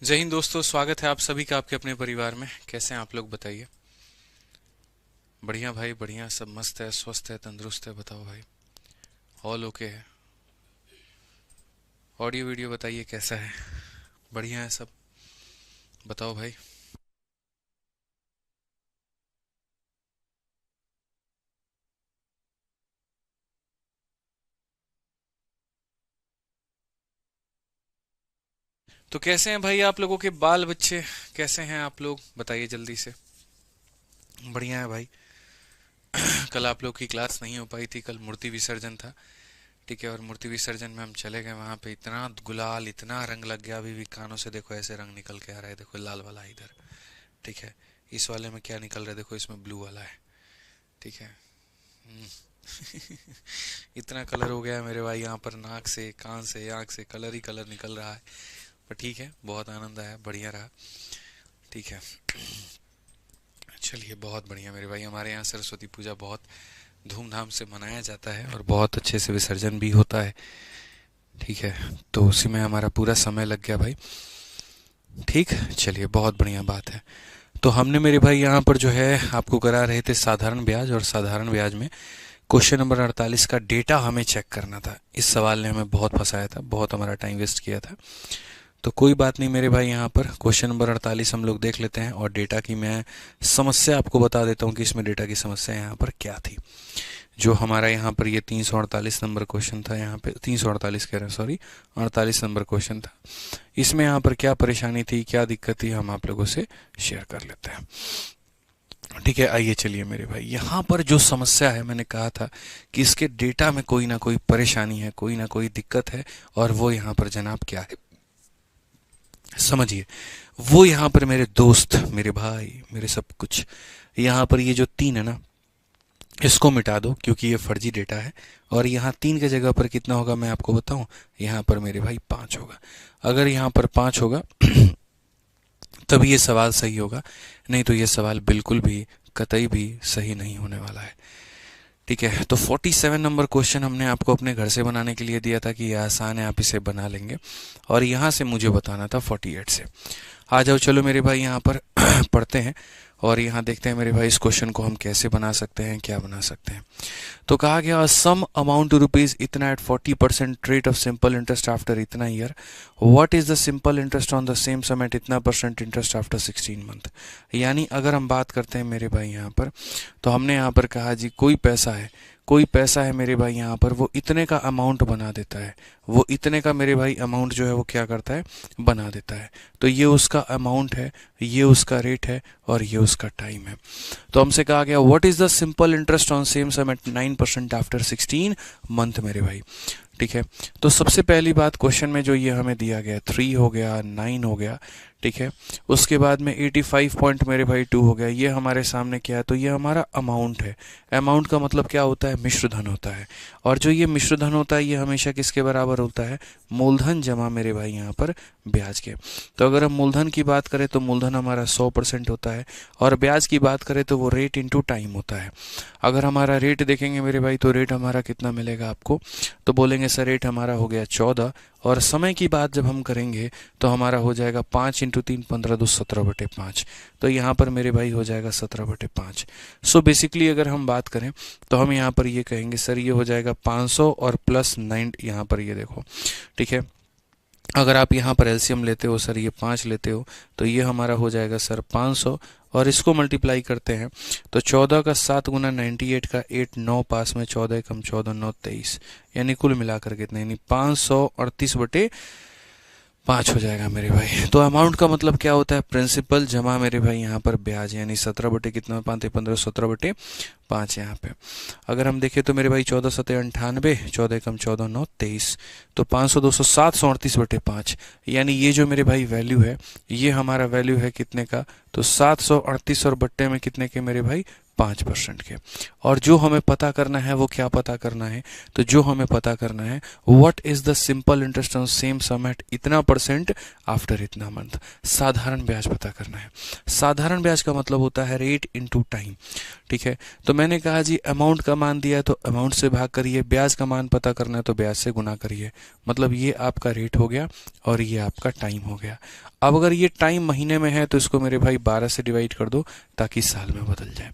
जय हिंद दोस्तों, स्वागत है आप सभी का आपके अपने परिवार में। कैसे हैं आप लोग, बताइए। बढ़िया भाई, बढ़िया, सब मस्त है, स्वस्थ है, तंदुरुस्त है। बताओ भाई, ऑल ओके है? ऑडियो वीडियो बताइए कैसा है? बढ़िया है सब? बताओ भाई। तो कैसे हैं भाई आप लोगों के बाल बच्चे? कैसे हैं आप लोग, बताइए जल्दी से। बढ़िया है भाई। कल आप लोग की क्लास नहीं हो पाई थी, कल मूर्ति विसर्जन था। ठीक है, और मूर्ति विसर्जन में हम चले गए, वहां पे इतना गुलाल, इतना रंग लग गया। अभी भी कानों से देखो ऐसे रंग निकल के आ रहा है, देखो लाल वाला है इधर। ठीक है, इस वाले में क्या निकल रहा है, देखो इसमें ब्लू वाला है। ठीक है। इतना कलर हो गया है मेरे भाई, यहाँ पर नाक से, कान से, आँख से कलर ही कलर निकल रहा है। पर ठीक है, बहुत आनंद आया, बढ़िया रहा। ठीक है, चलिए, बहुत बढ़िया मेरे भाई। हमारे यहाँ सरस्वती पूजा बहुत धूमधाम से मनाया जाता है और बहुत अच्छे से विसर्जन भी होता है। ठीक है, तो उसी में हमारा पूरा समय लग गया भाई। ठीक, चलिए, बहुत बढ़िया बात है। तो हमने मेरे भाई यहाँ पर जो है आपको करा रहे थे साधारण ब्याज, और साधारण ब्याज में क्वेश्चन नंबर 48 का डेटा हमें चेक करना था। इस सवाल ने हमें बहुत फंसाया था, बहुत हमारा टाइम वेस्ट किया था। तो कोई बात नहीं मेरे भाई, यहाँ पर क्वेश्चन नंबर 48 हम लोग देख लेते हैं, और डेटा की मैं समस्या आपको बता देता हूँ कि इसमें डेटा की समस्या यहाँ पर क्या थी। जो हमारा यहाँ पर ये 348 नंबर क्वेश्चन था, यहाँ पे 348 कह रहे हैं, सॉरी, 48 नंबर क्वेश्चन था। इसमें यहाँ पर क्या परेशानी थी, क्या दिक्कत थी, हम आप लोगों से शेयर कर लेते हैं। ठीक है, आइए चलिए मेरे भाई, यहाँ पर जो समस्या है, मैंने कहा था कि इसके डेटा में कोई ना कोई परेशानी है, कोई ना कोई दिक्कत है। और वो यहाँ पर जनाब क्या है, समझिए। वो यहाँ पर मेरे दोस्त, मेरे भाई, मेरे सब कुछ, यहाँ पर ये जो तीन है ना, इसको मिटा दो क्योंकि ये फर्जी डेटा है। और यहाँ तीन के जगह पर कितना होगा मैं आपको बताऊं, यहाँ पर मेरे भाई 5 होगा। अगर यहाँ पर 5 होगा तभी ये सवाल सही होगा, नहीं तो ये सवाल बिल्कुल भी, कतई भी सही नहीं होने वाला है। ठीक है, तो 47 नंबर क्वेश्चन हमने आपको अपने घर से बनाने के लिए दिया था कि ये आसान है, आप इसे बना लेंगे। और यहाँ से मुझे बताना था 48 से। आ जाओ, चलो मेरे भाई यहाँ पर पढ़ते हैं, और यहाँ देखते हैं मेरे भाई इस क्वेश्चन को हम कैसे बना सकते हैं, क्या बना सकते हैं। तो कहा गया सम अमाउंट टू रुपीज इतना at 40% rate of simple interest after इतना year. What is the simple interest on the same sum at इतना परसेंट इंटरेस्ट आफ्टर 16 मंथ। यानी अगर हम बात करते हैं मेरे भाई यहाँ पर, तो हमने यहाँ पर कहा जी कोई पैसा है, कोई पैसा है मेरे भाई यहाँ पर, वो इतने का अमाउंट बना देता है। वो इतने का मेरे भाई अमाउंट जो है वो क्या करता है, बना देता है। तो ये उसका अमाउंट है, ये उसका रेट है, और ये उसका टाइम है। तो हमसे कहा गया what is the simple interest on same sum at 9% after 16 month मेरे भाई। ठीक है, तो सबसे पहली बात क्वेश्चन में जो ये हमें दिया गया, 3 हो गया, 9 हो गया। ठीक है, उसके बाद में 85 पॉइंट मेरे भाई 2 हो गया। ये हमारे सामने क्या है, तो ये हमारा अमाउंट है। अमाउंट का मतलब क्या होता है, मिश्र धन होता है। और जो ये मिश्र धन होता है ये हमेशा किसके बराबर होता है, मूलधन जमा मेरे भाई यहाँ पर ब्याज के। तो अगर हम मूलधन की बात करें तो मूलधन हमारा 100% होता है, और ब्याज की बात करें तो वो रेट इंटू टाइम होता है। अगर हमारा रेट देखेंगे मेरे भाई, तो रेट हमारा कितना मिलेगा आपको, तो बोलेंगे सर रेट हमारा हो गया 14। और समय की बात जब हम करेंगे तो हमारा हो जाएगा 5 इंटू 3, 15 दो 17/5। तो यहाँ पर मेरे भाई हो जाएगा 17/5। सो बेसिकली अगर हम बात करें तो हम यहाँ पर ये कहेंगे सर ये हो जाएगा 500 और प्लस 9, यहाँ पर ये देखो। ठीक है, अगर आप यहाँ पर एलसीएम लेते हो सर, ये 5 लेते हो, तो ये हमारा हो जाएगा सर 500। और इसको मल्टीप्लाई करते हैं तो 14 का 7 गुना 98 का 8, 9 पास में 14 कम 14, 9 23, यानी कुल मिलाकर कितने, यानी 538/5 हो जाएगा मेरे भाई। तो अमाउंट का मतलब क्या होता है, प्रिंसिपल जमा मेरे भाई यहाँ पर ब्याज, यानी 17 बटे कितना, 5 15, 17/5 यहाँ पे। अगर हम देखें तो मेरे भाई 14 सत्ते 98, 14 कम 14, 9 23, तो 500 200 738/5। यानी ये जो मेरे भाई वैल्यू है, ये हमारा वैल्यू है कितने का, तो 738, और बट्टे में कितने के मेरे भाई, 5% के। और जो हमें पता करना है वो क्या पता करना है, तो जो हमें पता करना है what is the simple interest on same sum at इतना परसेंट आफ्टर इतना मंथ। साधारण ब्याज पता करना है। साधारण ब्याज का मतलब होता है रेट इनटू टाइम। ठीक है, तो मैंने कहा जी अमाउंट का मान दिया है तो अमाउंट से भाग करिए, ब्याज का मान पता करना है तो ब्याज से गुना करिए। मतलब ये आपका रेट हो गया और ये आपका टाइम हो गया। अब अगर ये टाइम महीने में है तो इसको मेरे भाई 12 से डिवाइड कर दो ताकि साल में बदल जाए।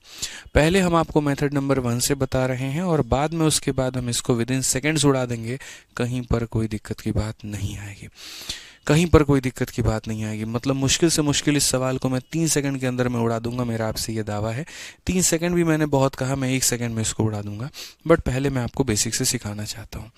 पहले हम आपको मेथड नंबर 1 से बता रहे हैं और बाद में उसके बाद हम इसको विद इन सेकेंड्स उड़ा देंगे। कहीं पर कोई दिक्कत की बात नहीं आएगी, कहीं पर कोई दिक्कत की बात नहीं आएगी। मतलब मुश्किल से मुश्किल इस सवाल को मैं 3 सेकंड के अंदर में उड़ा दूंगा, मेरा आपसे ये दावा है। 3 सेकंड भी मैंने बहुत कहा, मैं 1 सेकंड में इसको उड़ा दूंगा, बट पहले मैं आपको बेसिक से सिखाना चाहता हूँ।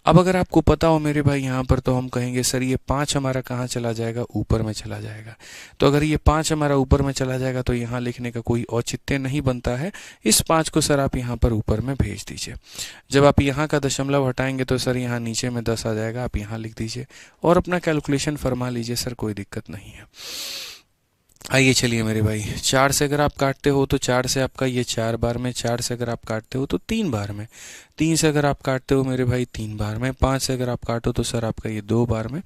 अब अगर आपको पता हो मेरे भाई यहाँ पर, तो हम कहेंगे सर ये 5 हमारा कहाँ चला जाएगा, ऊपर में चला जाएगा। तो अगर ये 5 हमारा ऊपर में चला जाएगा तो यहाँ लिखने का कोई औचित्य नहीं बनता है। इस 5 को सर आप यहाँ पर ऊपर में भेज दीजिए। जब आप यहाँ का दशमलव हटाएंगे तो सर यहाँ नीचे में 10 आ जाएगा, आप यहाँ लिख दीजिए और अपना कैलकुलेशन फरमा लीजिए सर, कोई दिक्कत नहीं है। आइए चलिए मेरे भाई, 4 से अगर आप काटते हो तो 4 से आपका ये 4 बार में, 4 से अगर आप काटते हो तो 3 बार में, 3 से अगर आप काटते हो मेरे भाई 3 बार में, 5 से अगर आप काटो तो सर आपका ये 2 बार में,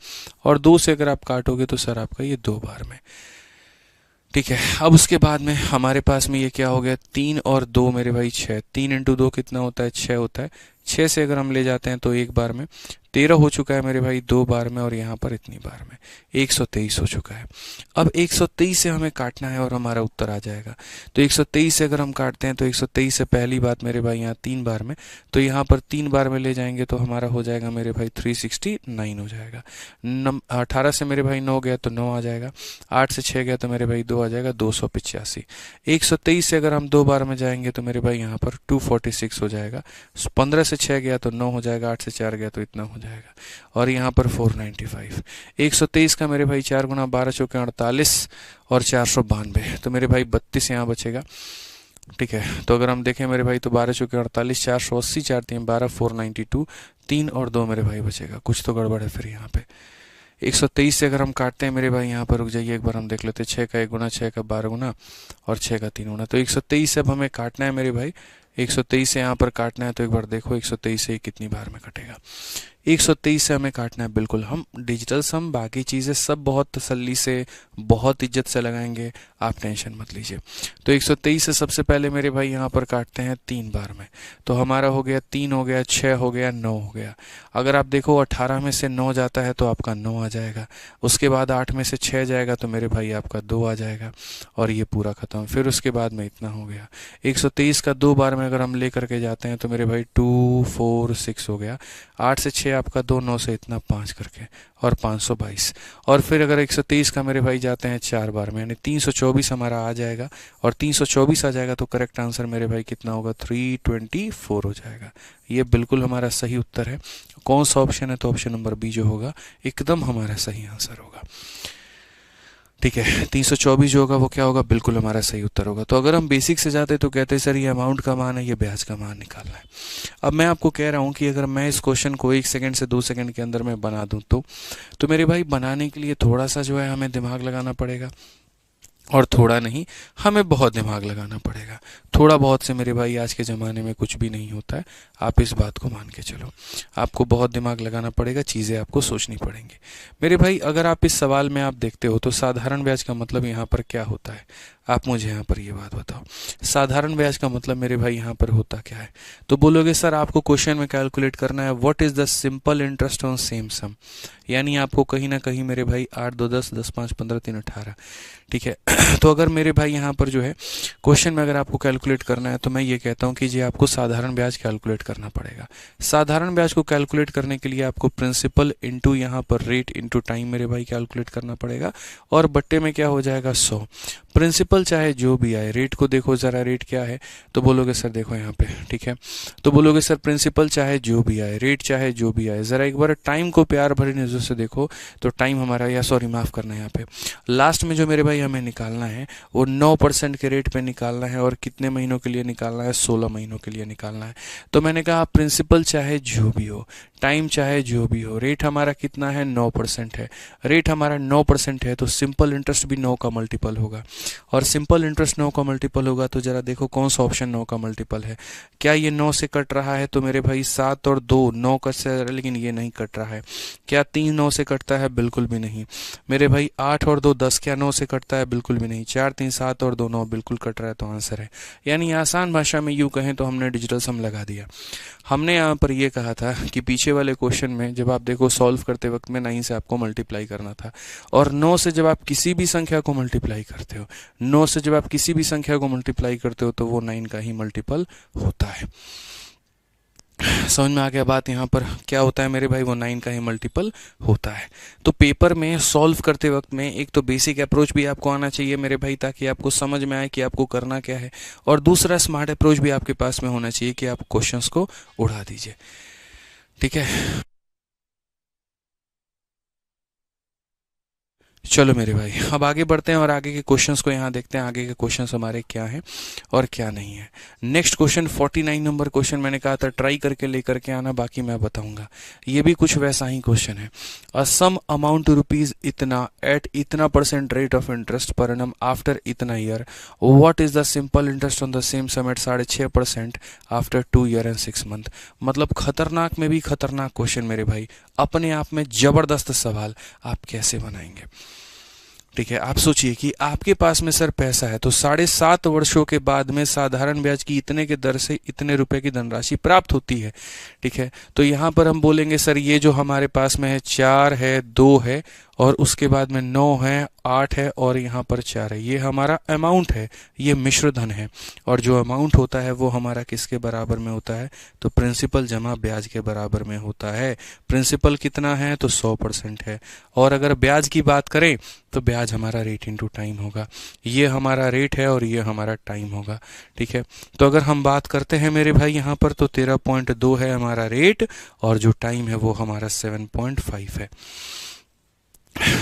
और 2 से अगर आप काटोगे तो सर आपका ये 2 बार में। ठीक है, अब उसके बाद में हमारे पास में ये क्या हो गया, 3 और 2 मेरे भाई 6, 3 इंटू 2 कितना होता है, 6 होता है। 6 से अगर हम ले जाते हैं तो 1 बार में, 13 हो चुका है मेरे भाई 2 बार में, और यहाँ पर इतनी बार में 123 हो चुका है। अब 123 से हमें काटना है और हमारा उत्तर आ जाएगा। तो 123 से अगर हम काटते हैं तो 123 से पहली बात मेरे भाई यहाँ 3 बार में, तो यहाँ पर 3 बार में ले जाएंगे तो हमारा हो जाएगा मेरे भाई 369 हो जाएगा। 18 से मेरे भाई 9 गया तो 9 आ जाएगा, 8 से 6 गया तो मेरे भाई 2 आ जाएगा, 285। 123 से अगर हम 2 बार में जाएंगे तो मेरे भाई यहाँ पर 246 हो जाएगा। 15 से 6 गया तो 9 हो जाएगा, 8 से 4 गया तो इतना हो जाएगा, और यहाँ पर 495। 123 का मेरे भाई 4 गुना 12 चौके 48 और 492, तो मेरे भाई 32 यहाँ बचेगा। ठीक है, तो अगर हम देखें मेरे भाई तो 12 चौके 48, 480, 4 3 12, 492, 3 और 2 मेरे भाई बचेगा। कुछ तो गड़बड़ है फिर यहाँ पे। 123 से अगर हम काटते हैं मेरे भाई यहाँ पर, रुक जाइए एक बार हम देख लेते हैं, 6 का 1 गुना, 6 का 12 गुना और 6 का 3 गुना। तो 123 से अब हमें काटना है मेरे भाई, 123 से यहाँ पर काटना है, तो एक बार देखो 123 से कितनी बार में कटेगा। 123 से हमें काटना है, बिल्कुल हम डिजिटल सम बाकी चीज़ें सब बहुत तसल्ली से बहुत इज्जत से लगाएंगे, आप टेंशन मत लीजिए। तो 123 से सबसे पहले मेरे भाई यहाँ पर काटते हैं 3 बार में, तो हमारा हो गया 3 हो गया, 6 हो गया, 9 हो गया। अगर आप देखो 18 में से 9 जाता है तो आपका 9 आ जाएगा, उसके बाद 8 में से 6 जाएगा तो मेरे भाई आपका 2 आ जाएगा, और ये पूरा खत्म। फिर उसके बाद में इतना हो गया। 123 का 2 बार में अगर हम ले करके जाते हैं तो मेरे भाई 2 4 6 हो गया, 8 से 6 आपका 2, 9 से इतना 5 करके और 522। और फिर अगर 123 का मेरे भाई जाते हैं 4 बार में, यानी 324 हमारा आ जाएगा, और 324 आ जाएगा तो करेक्ट आंसर मेरे भाई कितना होगा, 324 हो जाएगा। ये बिल्कुल हमारा सही उत्तर है। कौन सा ऑप्शन है, तो ऑप्शन नंबर बी जो होगा एकदम हमारा सही आंसर होगा। ठीक है, 324 जो होगा वो क्या होगा, बिल्कुल हमारा सही उत्तर होगा। तो अगर हम बेसिक से जाते तो कहते सर ये अमाउंट का मान है, ये ब्याज का मान निकालना है। अब मैं आपको कह रहा हूँ कि अगर मैं इस क्वेश्चन को 1 सेकंड से 2 सेकंड के अंदर में बना दूँ तो मेरे भाई बनाने के लिए थोड़ा सा जो है हमें दिमाग लगाना पड़ेगा, और थोड़ा नहीं, हमें बहुत दिमाग लगाना पड़ेगा। थोड़ा बहुत से मेरे भाई आज के ज़माने में कुछ भी नहीं होता है, आप इस बात को मान के चलो। आपको बहुत दिमाग लगाना पड़ेगा, चीज़ें आपको सोचनी पड़ेंगी। मेरे भाई अगर आप इस सवाल में आप देखते हो तो साधारण ब्याज का मतलब यहाँ पर क्या होता है, आप मुझे यहाँ पर ये बात बताओ। साधारण ब्याज का मतलब मेरे भाई यहाँ पर होता क्या है, तो बोलोगे सर आपको क्वेश्चन में कैलकुलेट करना है what is the simple interest on same sum, यानी आपको कहीं ना कहीं मेरे भाई 8 2 10 10 5 15 3 18। ठीक है, तो अगर मेरे भाई यहाँ पर जो है क्वेश्चन में अगर आपको कैलकुलेट करना है तो मैं ये कहता हूँ कि जी आपको साधारण ब्याज कैलकुलेट करना पड़ेगा। साधारण ब्याज को कैलकुलेट करने के लिए आपको प्रिंसिपल इंटू यहाँ पर रेट इंटू टाइम मेरे भाई कैलकुलेट करना पड़ेगा, और बट्टे में क्या हो जाएगा 100। प्रिंसिपल चाहे जो भी आए, रेट को देखो ज़रा, रेट क्या है, तो बोलोगे सर देखो यहाँ पे, ठीक है, तो बोलोगे सर प्रिंसिपल चाहे जो भी आए, रेट चाहे जो भी आए, ज़रा एक बार टाइम को प्यार भरी नज़र से देखो, तो टाइम हमारा, या सॉरी माफ़ करना है यहाँ पे लास्ट में जो मेरे भाई हमें निकालना है वो 9% के रेट पे निकालना है, और कितने महीनों के लिए निकालना है, 16 महीनों के लिए निकालना है। तो मैंने कहा प्रिंसिपल चाहे जो भी हो, टाइम चाहे जो भी हो। रेट हमारा कितना है, 9% है। रेट हमारा 9% है तो सिंपल इंटरेस्ट भी 9 का मल्टीपल होगा। और सिंपल इंटरेस्ट 9 का मल्टीपल होगा तो जरा देखो कौन सा ऑप्शन 9 का मल्टीपल है। क्या ये 9 से कट रहा है? तो मेरे भाई 7 और 2 9 कट से, लेकिन ये नहीं कट रहा है। क्या 3 9 से कटता है? बिल्कुल भी नहीं। मेरे भाई 8 और 2 10, क्या 9 से कटता है? बिल्कुल भी नहीं। 4 3 7 और 2 9, बिल्कुल कट रहा है, तो आंसर है। यानी आसान भाषा में यूँ कहें तो हमने डिजिटल सम लगा दिया। हमने यहाँ पर ये कहा था कि पीछे वाले क्वेश्चन में जब आप देखो सॉल्व करते वक्त में 9 से आपको मल्टीप्लाई करना था, और 9 से जब आप किसी भी संख्या को मल्टीप्लाई करते हो, 9 से जब आप किसी भी संख्या को मल्टीप्लाई करते हो तो वो 9 का ही मल्टीपल होता है। समझ में आ गया बात? यहाँ पर क्या होता है मेरे भाई, वो 9 का ही मल्टीपल होता है। तो पेपर में सॉल्व करते वक्त में एक तो बेसिक अप्रोच भी आपको आना चाहिए मेरे भाई, ताकि आपको समझ में आए कि आपको करना क्या है, और दूसरा स्मार्ट अप्रोच भी आपके पास में होना चाहिए कि आप क्वेश्चंस को उड़ा दीजिए। ठीक है, चलो मेरे भाई अब आगे बढ़ते हैं और आगे के क्वेश्चंस को यहाँ देखते हैं, आगे के क्वेश्चंस हमारे क्या हैं और क्या नहीं है। नेक्स्ट क्वेश्चन 49 नंबर क्वेश्चन, मैंने कहा था ट्राई करके लेकर के आना, बाकी मैं बताऊंगा। ये भी कुछ वैसा ही क्वेश्चन है। अ सम अमाउंट रुपीज इतना एट इतना % rate of interest per annum after इतना year, what is the simple interest on the same sum at 6.5% after 2 year and 6 month. मतलब खतरनाक में भी खतरनाक क्वेश्चन मेरे भाई, अपने आप में जबरदस्त सवाल। आप कैसे बनाएंगे? ठीक है, आप सोचिए कि आपके पास में सर पैसा है, तो 7.5 वर्षों के बाद में साधारण ब्याज की इतने के दर से इतने रुपए की धनराशि प्राप्त होती है। ठीक है, तो यहाँ पर हम बोलेंगे सर ये जो हमारे पास में है 4 है, 2 है, और उसके बाद में 9 है, 8 है, और यहाँ पर 4 है। ये हमारा अमाउंट है, ये मिश्र धन है। और जो अमाउंट होता है वो हमारा किसके बराबर में होता है? तो प्रिंसिपल जमा ब्याज के बराबर में होता है। प्रिंसिपल कितना है? तो 100% है। और अगर ब्याज की बात करें तो ब्याज हमारा रेट इंटू टाइम होगा। ये हमारा रेट है और ये हमारा टाइम होगा। ठीक है, तो अगर हम बात करते हैं मेरे भाई यहाँ पर, तो 13.2 है हमारा रेट, और जो टाइम है वो हमारा 7.5 है।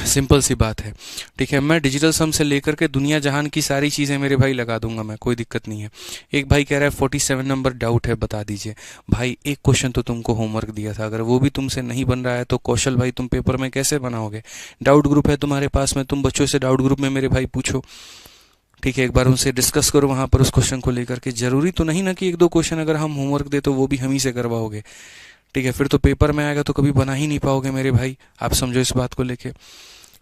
सिंपल सी बात है। ठीक है, मैं डिजिटल सम से लेकर के दुनिया जहान की सारी चीज़ें मेरे भाई लगा दूंगा मैं, कोई दिक्कत नहीं है। एक भाई कह रहा है 47 नंबर डाउट है, बता दीजिए। भाई एक क्वेश्चन तो तुमको होमवर्क दिया था, अगर वो भी तुमसे नहीं बन रहा है तो कौशल भाई तुम पेपर में कैसे बनाओगे? डाउट ग्रुप है तुम्हारे पास में, तुम बच्चों से डाउट ग्रुप में मेरे भाई पूछो। ठीक है, एक बार उनसे डिस्कस करो वहां पर उस क्वेश्चन को लेकर के। जरूरी तो नहीं ना कि 1-2 क्वेश्चन अगर हम होमवर्क दे तो वो भी हम ही से करवाओगे। ठीक है, फिर तो पेपर में आएगा तो कभी बना ही नहीं पाओगे मेरे भाई, आप समझो इस बात को लेके।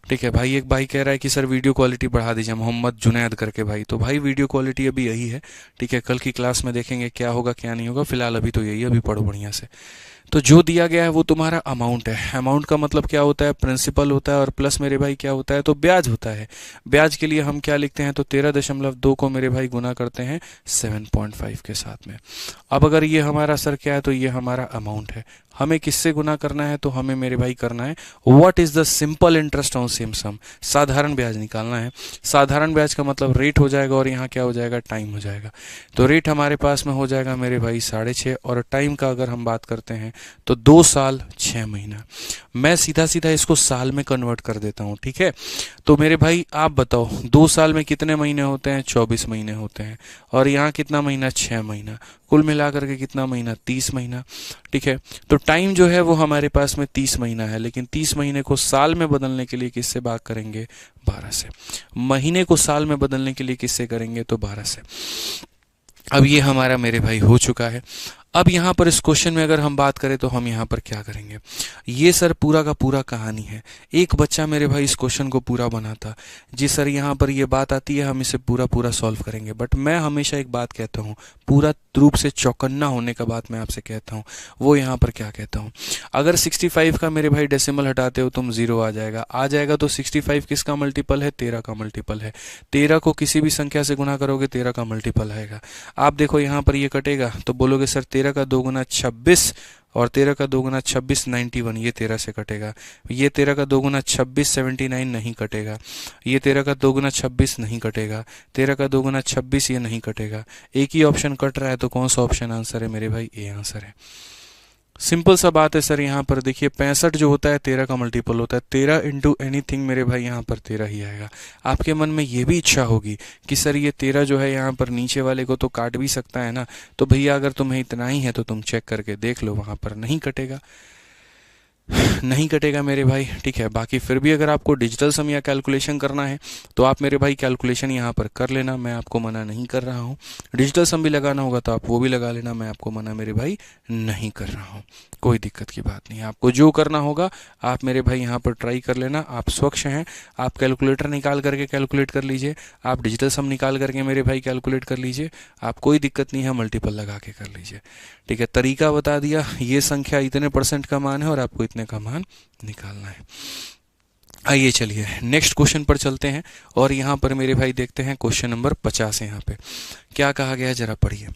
ठीक है भाई, एक भाई कह रहा है कि सर वीडियो क्वालिटी बढ़ा दीजिए, मोहम्मद जुनैद करके भाई। तो भाई वीडियो क्वालिटी अभी यही है। ठीक है, कल की क्लास में देखेंगे क्या होगा क्या नहीं होगा, फिलहाल अभी तो यही है, अभी पढ़ो बढ़िया से। तो जो दिया गया है वो तुम्हारा अमाउंट है। अमाउंट का मतलब क्या होता है? प्रिंसिपल होता है, और प्लस मेरे भाई क्या होता है? तो ब्याज होता है। ब्याज के लिए हम क्या लिखते हैं? तो 13.2 को मेरे भाई गुना करते हैं 7.5 के साथ में। अब अगर ये हमारा सर क्या है, तो ये हमारा अमाउंट है। हमें किससे गुना करना है? तो हमें मेरे भाई करना है what is the simple interest on same sum, साधारण ब्याज निकालना है। साधारण ब्याज का मतलब रेट हो जाएगा, और यहाँ क्या हो जाएगा? टाइम हो जाएगा। तो रेट हमारे पास में हो जाएगा मेरे भाई 6.5, और टाइम का अगर हम बात करते हैं तो 2 साल 6 महीना। मैं सीधा सीधा इसको साल में कन्वर्ट कर देता हूँ। ठीक है, तो मेरे भाई आप बताओ 2 साल में कितने महीने होते हैं? 24 महीने होते हैं। और यहाँ कितना महीना? 6 महीना। कुल मिलाकर के कितना महीना? 30 महीना। ठीक है, तो टाइम जो है वो हमारे पास में 30 महीना है, लेकिन 30 महीने को साल में बदलने के लिए किससे भाग करेंगे? 12 से। महीने को साल में बदलने के लिए किससे करेंगे? तो 12 से। अब ये हमारा मेरे भाई हो चुका है। अब यहाँ पर इस क्वेश्चन में अगर हम बात करें तो हम यहाँ पर क्या करेंगे? ये सर पूरा का पूरा कहानी है। एक बच्चा मेरे भाई इस क्वेश्चन को पूरा बनाता, जी सर यहाँ पर ये बात आती है, हम इसे पूरा पूरा सॉल्व करेंगे। बट मैं हमेशा एक बात कहता हूँ, पूरा रूप से चौकन्ना होने का बात मैं आपसे कहता हूँ। वो यहाँ पर क्या कहता हूँ, अगर 65 का मेरे भाई डेसिमल हटाते हो तुम 0 आ जाएगा। तो 65 किसका मल्टीपल है? 13 का मल्टीपल है। 13 को किसी भी संख्या से गुना करोगे 13 का मल्टीपल आएगा। आप देखो यहाँ पर ये कटेगा तो बोलोगे सर 13 का 2 गुना 26, और 13 का 2 गुना 26 91, ये 13 से कटेगा। ये 13 का 2 गुना 26 79 नहीं कटेगा। ये 13 का 2 गुना 26 नहीं कटेगा। 13 का 2 गुना 26 ये नहीं कटेगा। एक ही ऑप्शन कट रहा है, तो कौन सा ऑप्शन आंसर है मेरे भाई? ए आंसर है। सिंपल सा बात है सर। यहाँ पर देखिए 65 जो होता है 13 का मल्टीपल होता है। 13 इंटू एनीथिंग मेरे भाई यहाँ पर 13 ही आएगा। आपके मन में ये भी इच्छा होगी कि सर ये 13 जो है यहाँ पर नीचे वाले को तो काट भी सकता है ना, तो भैया अगर तुम्हें इतना ही है तो तुम चेक करके देख लो, वहाँ पर नहीं कटेगा। नहीं कटेगा मेरे भाई, ठीक है। बाकी फिर भी अगर आपको डिजिटल सम या कैलकुलेशन करना है तो आप मेरे भाई कैलकुलेशन यहाँ पर कर लेना, मैं आपको मना नहीं कर रहा हूँ। डिजिटल सम भी लगाना होगा तो आप वो भी लगा लेना, मैं आपको मना मेरे भाई नहीं कर रहा हूँ। कोई दिक्कत की बात नहीं है, आपको जो करना होगा आप मेरे भाई यहाँ पर ट्राई कर लेना। आप स्वच्छ हैं, आप कैलकुलेटर निकाल करके कैलकुलेट कर लीजिए, आप डिजिटल सम निकाल करके मेरे भाई कैलकुलेट कर लीजिए, आप कोई दिक्कत नहीं है, मल्टीपल लगा के कर लीजिए, ठीक है। तरीका बता दिया, ये संख्या इतने परसेंट का मान है और आपको इतने का मान निकालना है। आइए चलिए नेक्स्ट क्वेश्चन पर चलते हैं और यहाँ पर मेरे भाई देखते हैं क्वेश्चन नंबर 50 है। यहाँ पे क्या कहा गया है जरा पढ़िए।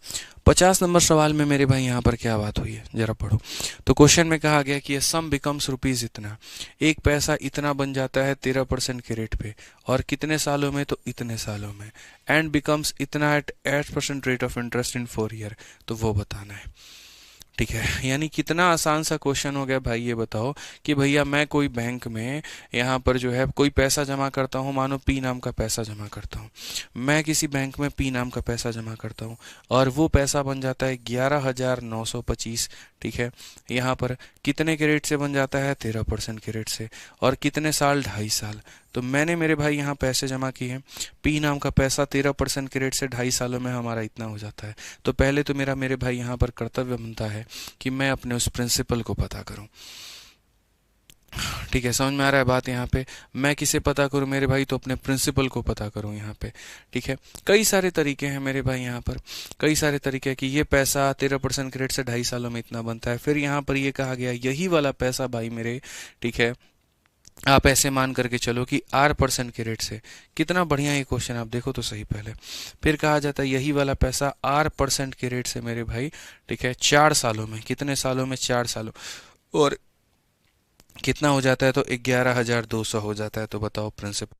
50 नंबर सवाल में मेरे भाई यहाँ पर क्या बात हुई है जरा पढ़ो। तो क्वेश्चन में कहा गया कि ये सम बिकम्स रुपीज इतना, एक पैसा इतना बन जाता है 13% के रेट पे, और कितने सालों में, तो इतने सालों में, एंड बिकम्स इतना at 8% rate of interest in 4 year, तो वो बताना है, ठीक है। यानी कितना आसान सा क्वेश्चन हो गया भाई। ये बताओ कि भैया मैं कोई बैंक में यहाँ पर जो है कोई पैसा जमा करता हूँ, मानो पी नाम का पैसा जमा करता हूँ, मैं किसी बैंक में पी नाम का पैसा जमा करता हूँ और वो पैसा बन जाता है 11,925, ठीक है। यहाँ पर कितने के रेट से बन जाता है, 13% के रेट से, और कितने साल, 2.5 साल। तो मैंने मेरे भाई यहाँ पैसे जमा किए हैं, पी नाम का पैसा 13% के रेट से 2.5 सालों में हमारा इतना हो जाता है। तो पहले तो मेरा मेरे भाई यहाँ पर कर्तव्य बनता है कि मैं अपने उस प्रिंसिपल को पता करूं, ठीक है। समझ में आ रहा है बात। यहाँ पे मैं किसे पता करूं मेरे भाई, तो अपने प्रिंसिपल को पता करूं यहाँ पे, ठीक है। कई सारे तरीके हैं मेरे भाई, यहाँ पर कई सारे तरीके हैं कि ये पैसा 13% के रेट से 2.5 सालों में इतना बनता है। फिर यहाँ पर ये कहा गया यही वाला पैसा भाई मेरे, ठीक है, आप ऐसे मान करके चलो कि R% के रेट से, कितना बढ़िया ये क्वेश्चन, आप देखो तो सही पहले। फिर कहा जाता है यही वाला पैसा R% के रेट से मेरे भाई, ठीक है, 4 सालों में, कितने सालों में, 4 सालों, और कितना हो जाता है, तो 11,200 हो जाता है। तो बताओ प्रिंसिपल।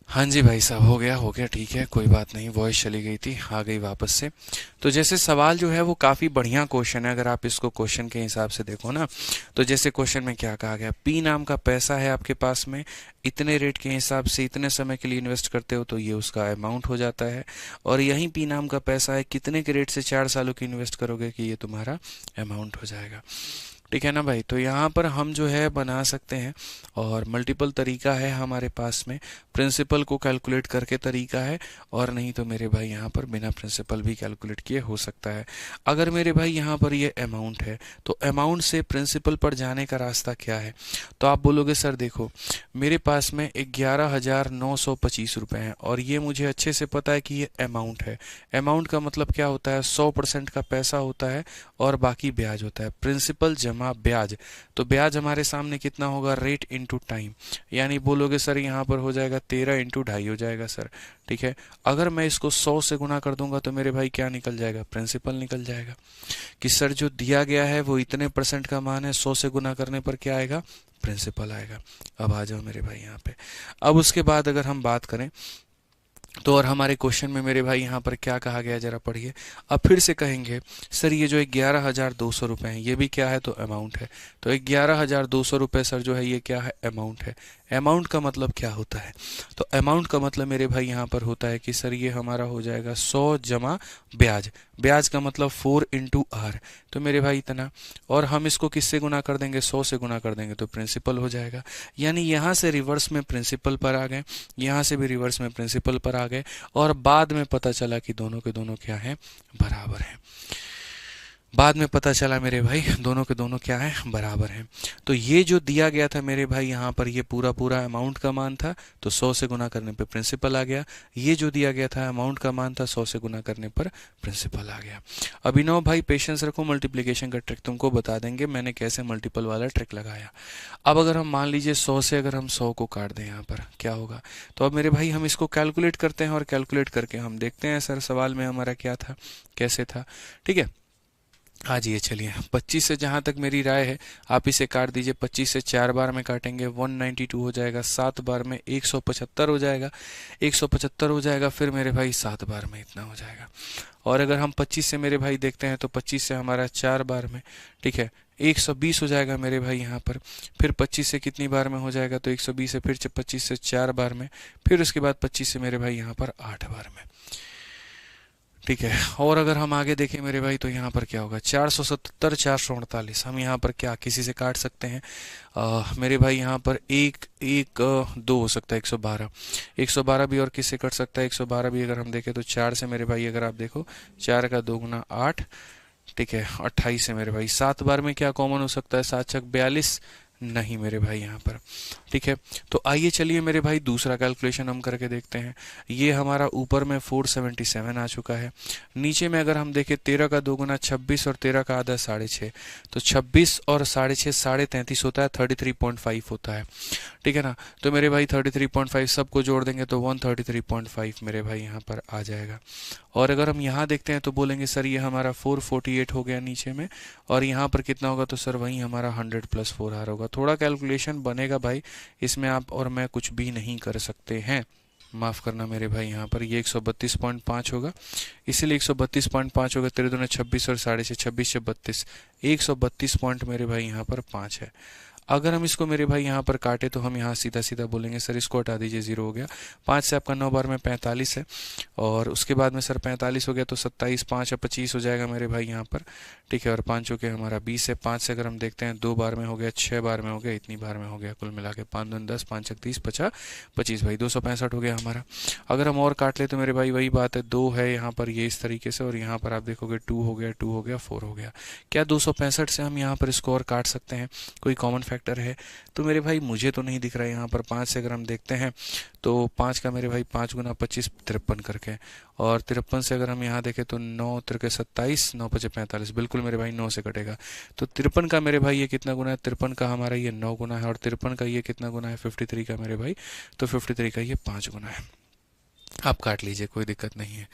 हाँ जी भाई साहब, हो गया, ठीक है, कोई बात नहीं, वॉइस चली गई थी, आ गई वापस से। तो जैसे सवाल जो है वो काफ़ी बढ़िया क्वेश्चन है, अगर आप इसको क्वेश्चन के हिसाब से देखो ना। तो जैसे क्वेश्चन में क्या कहा गया, पी नाम का पैसा है आपके पास में, इतने रेट के हिसाब से इतने समय के लिए इन्वेस्ट करते हो तो ये उसका अमाउंट हो जाता है, और यही पी नाम का पैसा है, कितने के रेट से 4 सालों की इन्वेस्ट करोगे कि ये तुम्हारा अमाउंट हो जाएगा, ठीक है ना भाई। तो यहाँ पर हम जो है बना सकते हैं, और मल्टीपल तरीका है हमारे पास में, प्रिंसिपल को कैलकुलेट करके तरीका है, और नहीं तो मेरे भाई यहाँ पर बिना प्रिंसिपल भी कैलकुलेट किए हो सकता है। अगर मेरे भाई यहाँ पर ये अमाउंट है तो अमाउंट से प्रिंसिपल पर जाने का रास्ता क्या है, तो आप बोलोगे सर देखो मेरे पास में 11,925 रुपये हैं, और ये मुझे अच्छे से पता है कि ये अमाउंट है। अमाउंट का मतलब क्या होता है, 100% का पैसा होता है और बाकी ब्याज होता है, प्रिंसिपल जमा ब्याज। तो ब्याज हमारे सामने कितना होगा, रेट इनटू टाइम, यानी बोलोगे सर यहाँ पर हो जाएगा 13 × 2.5 हो जाएगा सर, ठीक है। अगर मैं इसको 100 से गुना कर दूंगा तो मेरे भाई क्या निकल जाएगा, प्रिंसिपल निकल जाएगा, कि सर जो दिया गया है वो इतने परसेंट का मान है, 100 से गुना करने पर क्या आएगा, प्रिंसिपल आएगा। अब आ जाओ मेरे भाई यहाँ पे। अब उसके बाद अगर हम बात करें तो, और हमारे क्वेश्चन में मेरे भाई यहाँ पर क्या कहा गया जरा पढ़िए। अब फिर से कहेंगे सर ये जो 11,200 रुपये हैं ये भी क्या है, तो अमाउंट है। तो 11,200 रुपये सर जो है ये क्या है, अमाउंट है। अमाउंट का मतलब क्या होता है, तो अमाउंट का मतलब मेरे भाई यहाँ पर होता है कि सर ये हमारा हो जाएगा 100 जमा ब्याज, ब्याज का मतलब 4 × R, तो मेरे भाई इतना, और हम इसको किससे गुना कर देंगे, 100 से गुना कर देंगे तो प्रिंसिपल हो जाएगा। यानी यहाँ से रिवर्स में प्रिंसिपल पर आ गए, यहाँ से भी रिवर्स में प्रिंसिपल पर आ गए, और बाद में पता चला कि दोनों के दोनों क्या हैं, बराबर हैं। बाद में पता चला मेरे भाई दोनों के दोनों क्या है, बराबर हैं। तो ये जो दिया गया था मेरे भाई यहाँ पर, ये पूरा पूरा अमाउंट का मान था, तो 100 से गुना करने पे प्रिंसिपल आ गया। ये जो दिया गया था अमाउंट का मान था, 100 से गुना करने पर प्रिंसिपल आ गया। अभिनव भाई पेशेंस रखो, मल्टीप्लिकेशन का ट्रिक तुमको बता देंगे मैंने कैसे मल्टीपल वाला ट्रिक लगाया। अब अगर हम मान लीजिए 100 से अगर हम 100 को काट दें यहाँ पर क्या होगा, तो अब मेरे भाई हम इसको कैलकुलेट करते हैं और कैलकुलेट करके हम देखते हैं सर सवाल में हमारा क्या था, कैसे था। ठीक है, आज ये चलिए 25 से जहाँ तक मेरी राय है आप इसे काट दीजिए। 25 से 4 बार में काटेंगे 192 हो जाएगा, 7 बार में 175 हो जाएगा, 175 हो जाएगा, फिर मेरे भाई 7 बार में इतना हो जाएगा। और अगर हम 25 से मेरे भाई देखते हैं तो 25 से हमारा 4 बार में, ठीक है, 120 हो जाएगा मेरे भाई यहाँ पर। फिर 25 से कितनी बार में हो जाएगा, तो 120 है, फिर 25 से 4 बार में, फिर उसके बाद 25 से मेरे भाई यहाँ पर 8 बार में। ठीक है, और अगर हम आगे देखें मेरे भाई तो यहाँ पर क्या होगा, 477, 448, हम यहाँ पर क्या किसी से काट सकते हैं मेरे भाई यहाँ पर एक एक दो हो सकता है, 112, 112 भी और किससे कट सकता है, 112 भी अगर हम देखें तो 4 से मेरे भाई अगर आप देखो 4 का 2 गुना 8, ठीक है, 28 से मेरे भाई 7 बार में क्या कॉमन हो सकता है, 7 छक 42, नहीं मेरे भाई यहाँ पर। ठीक है, तो आइए चलिए मेरे भाई दूसरा कैलकुलेशन हम करके देखते हैं। ये हमारा ऊपर में 477 आ चुका है, नीचे में अगर हम देखें 13 का 2 गुना 26 और 13 का आधा 6.5, तो 26 और 6.5 33 होता है, 33.5 होता है। ठीक है ना, तो मेरे भाई 33.5 सबको जोड़ देंगे तो 133.5 मेरे भाई यहाँ पर आ जाएगा। और अगर हम यहाँ देखते हैं तो बोलेंगे सर ये हमारा 448 हो गया नीचे में, और यहाँ पर कितना होगा, तो सर वही हमारा 100 + 4R होगा। थोड़ा कैलकुलेशन बनेगा भाई, इसमें आप और मैं कुछ भी नहीं कर सकते हैं, माफ़ करना मेरे भाई, यहाँ पर ये 132.5 होगा, इसीलिए 132.5 होगा, 13 दूने 26 और 6.5, 26 से 32, 132 पॉइंट मेरे भाई यहाँ पर 5 है। अगर हम इसको मेरे भाई यहाँ पर काटे तो हम यहाँ सीधा सीधा बोलेंगे सर इसको हटा दीजिए, 0 हो गया। 5 से आपका 9 बार में 45 है, और उसके बाद में सर 45 हो गया तो 27, 5 या 25 हो जाएगा मेरे भाई यहाँ पर। ठीक है, और 5 हो गया हमारा 20 है। 5 से अगर हम देखते हैं 2 बार में हो गया, 6 बार में हो गया, इतनी बार में हो गया, कुल मिला के 5 दूनी 10, 5 छक 30, 50, 25 भाई 265 हो गया हमारा। अगर हम और काट ले तो मेरे भाई वही बात है, 2 है यहाँ पर ये इस तरीके से, और यहाँ पर आप देखोगे 2 हो गया, 2 हो गया, 4 हो गया। क्या 265 से हम यहाँ पर इसको और काट सकते हैं, कोई कॉमन फैक्टर है? तो मेरे भाई मुझे तो नहीं दिख रहा है यहाँ पर। 5 से अगर हम देखते हैं तो 5 का मेरे भाई 5 गुना 25, 53 करके, और 53 से अगर हम यहाँ देखें तो 9 तिरके 27, 9 पचे 45, बिल्कुल मेरे भाई 9 से कटेगा। तो 53 का मेरे भाई ये कितना गुना है, 53 का हमारा ये 9 गुना है, और 53 का ये कितना गुना है, 53 का मेरे भाई, तो 53 का ये 5 गुना है। आप काट लीजिए, कोई दिक्कत नहीं है।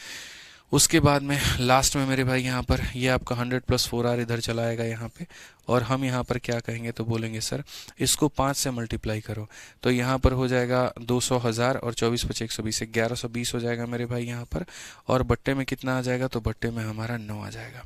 उसके बाद में लास्ट में मेरे भाई यहाँ पर ये आपका 100 + 4R इधर चला आएगा यहाँ पे, और हम यहाँ पर क्या कहेंगे, तो बोलेंगे सर इसको 5 से मल्टीप्लाई करो, तो यहाँ पर हो जाएगा 200 1000 और 24 × 5 120, 1120 हो जाएगा मेरे भाई यहाँ पर। और बट्टे में कितना आ जाएगा, तो बट्टे में हमारा 9 आ जाएगा।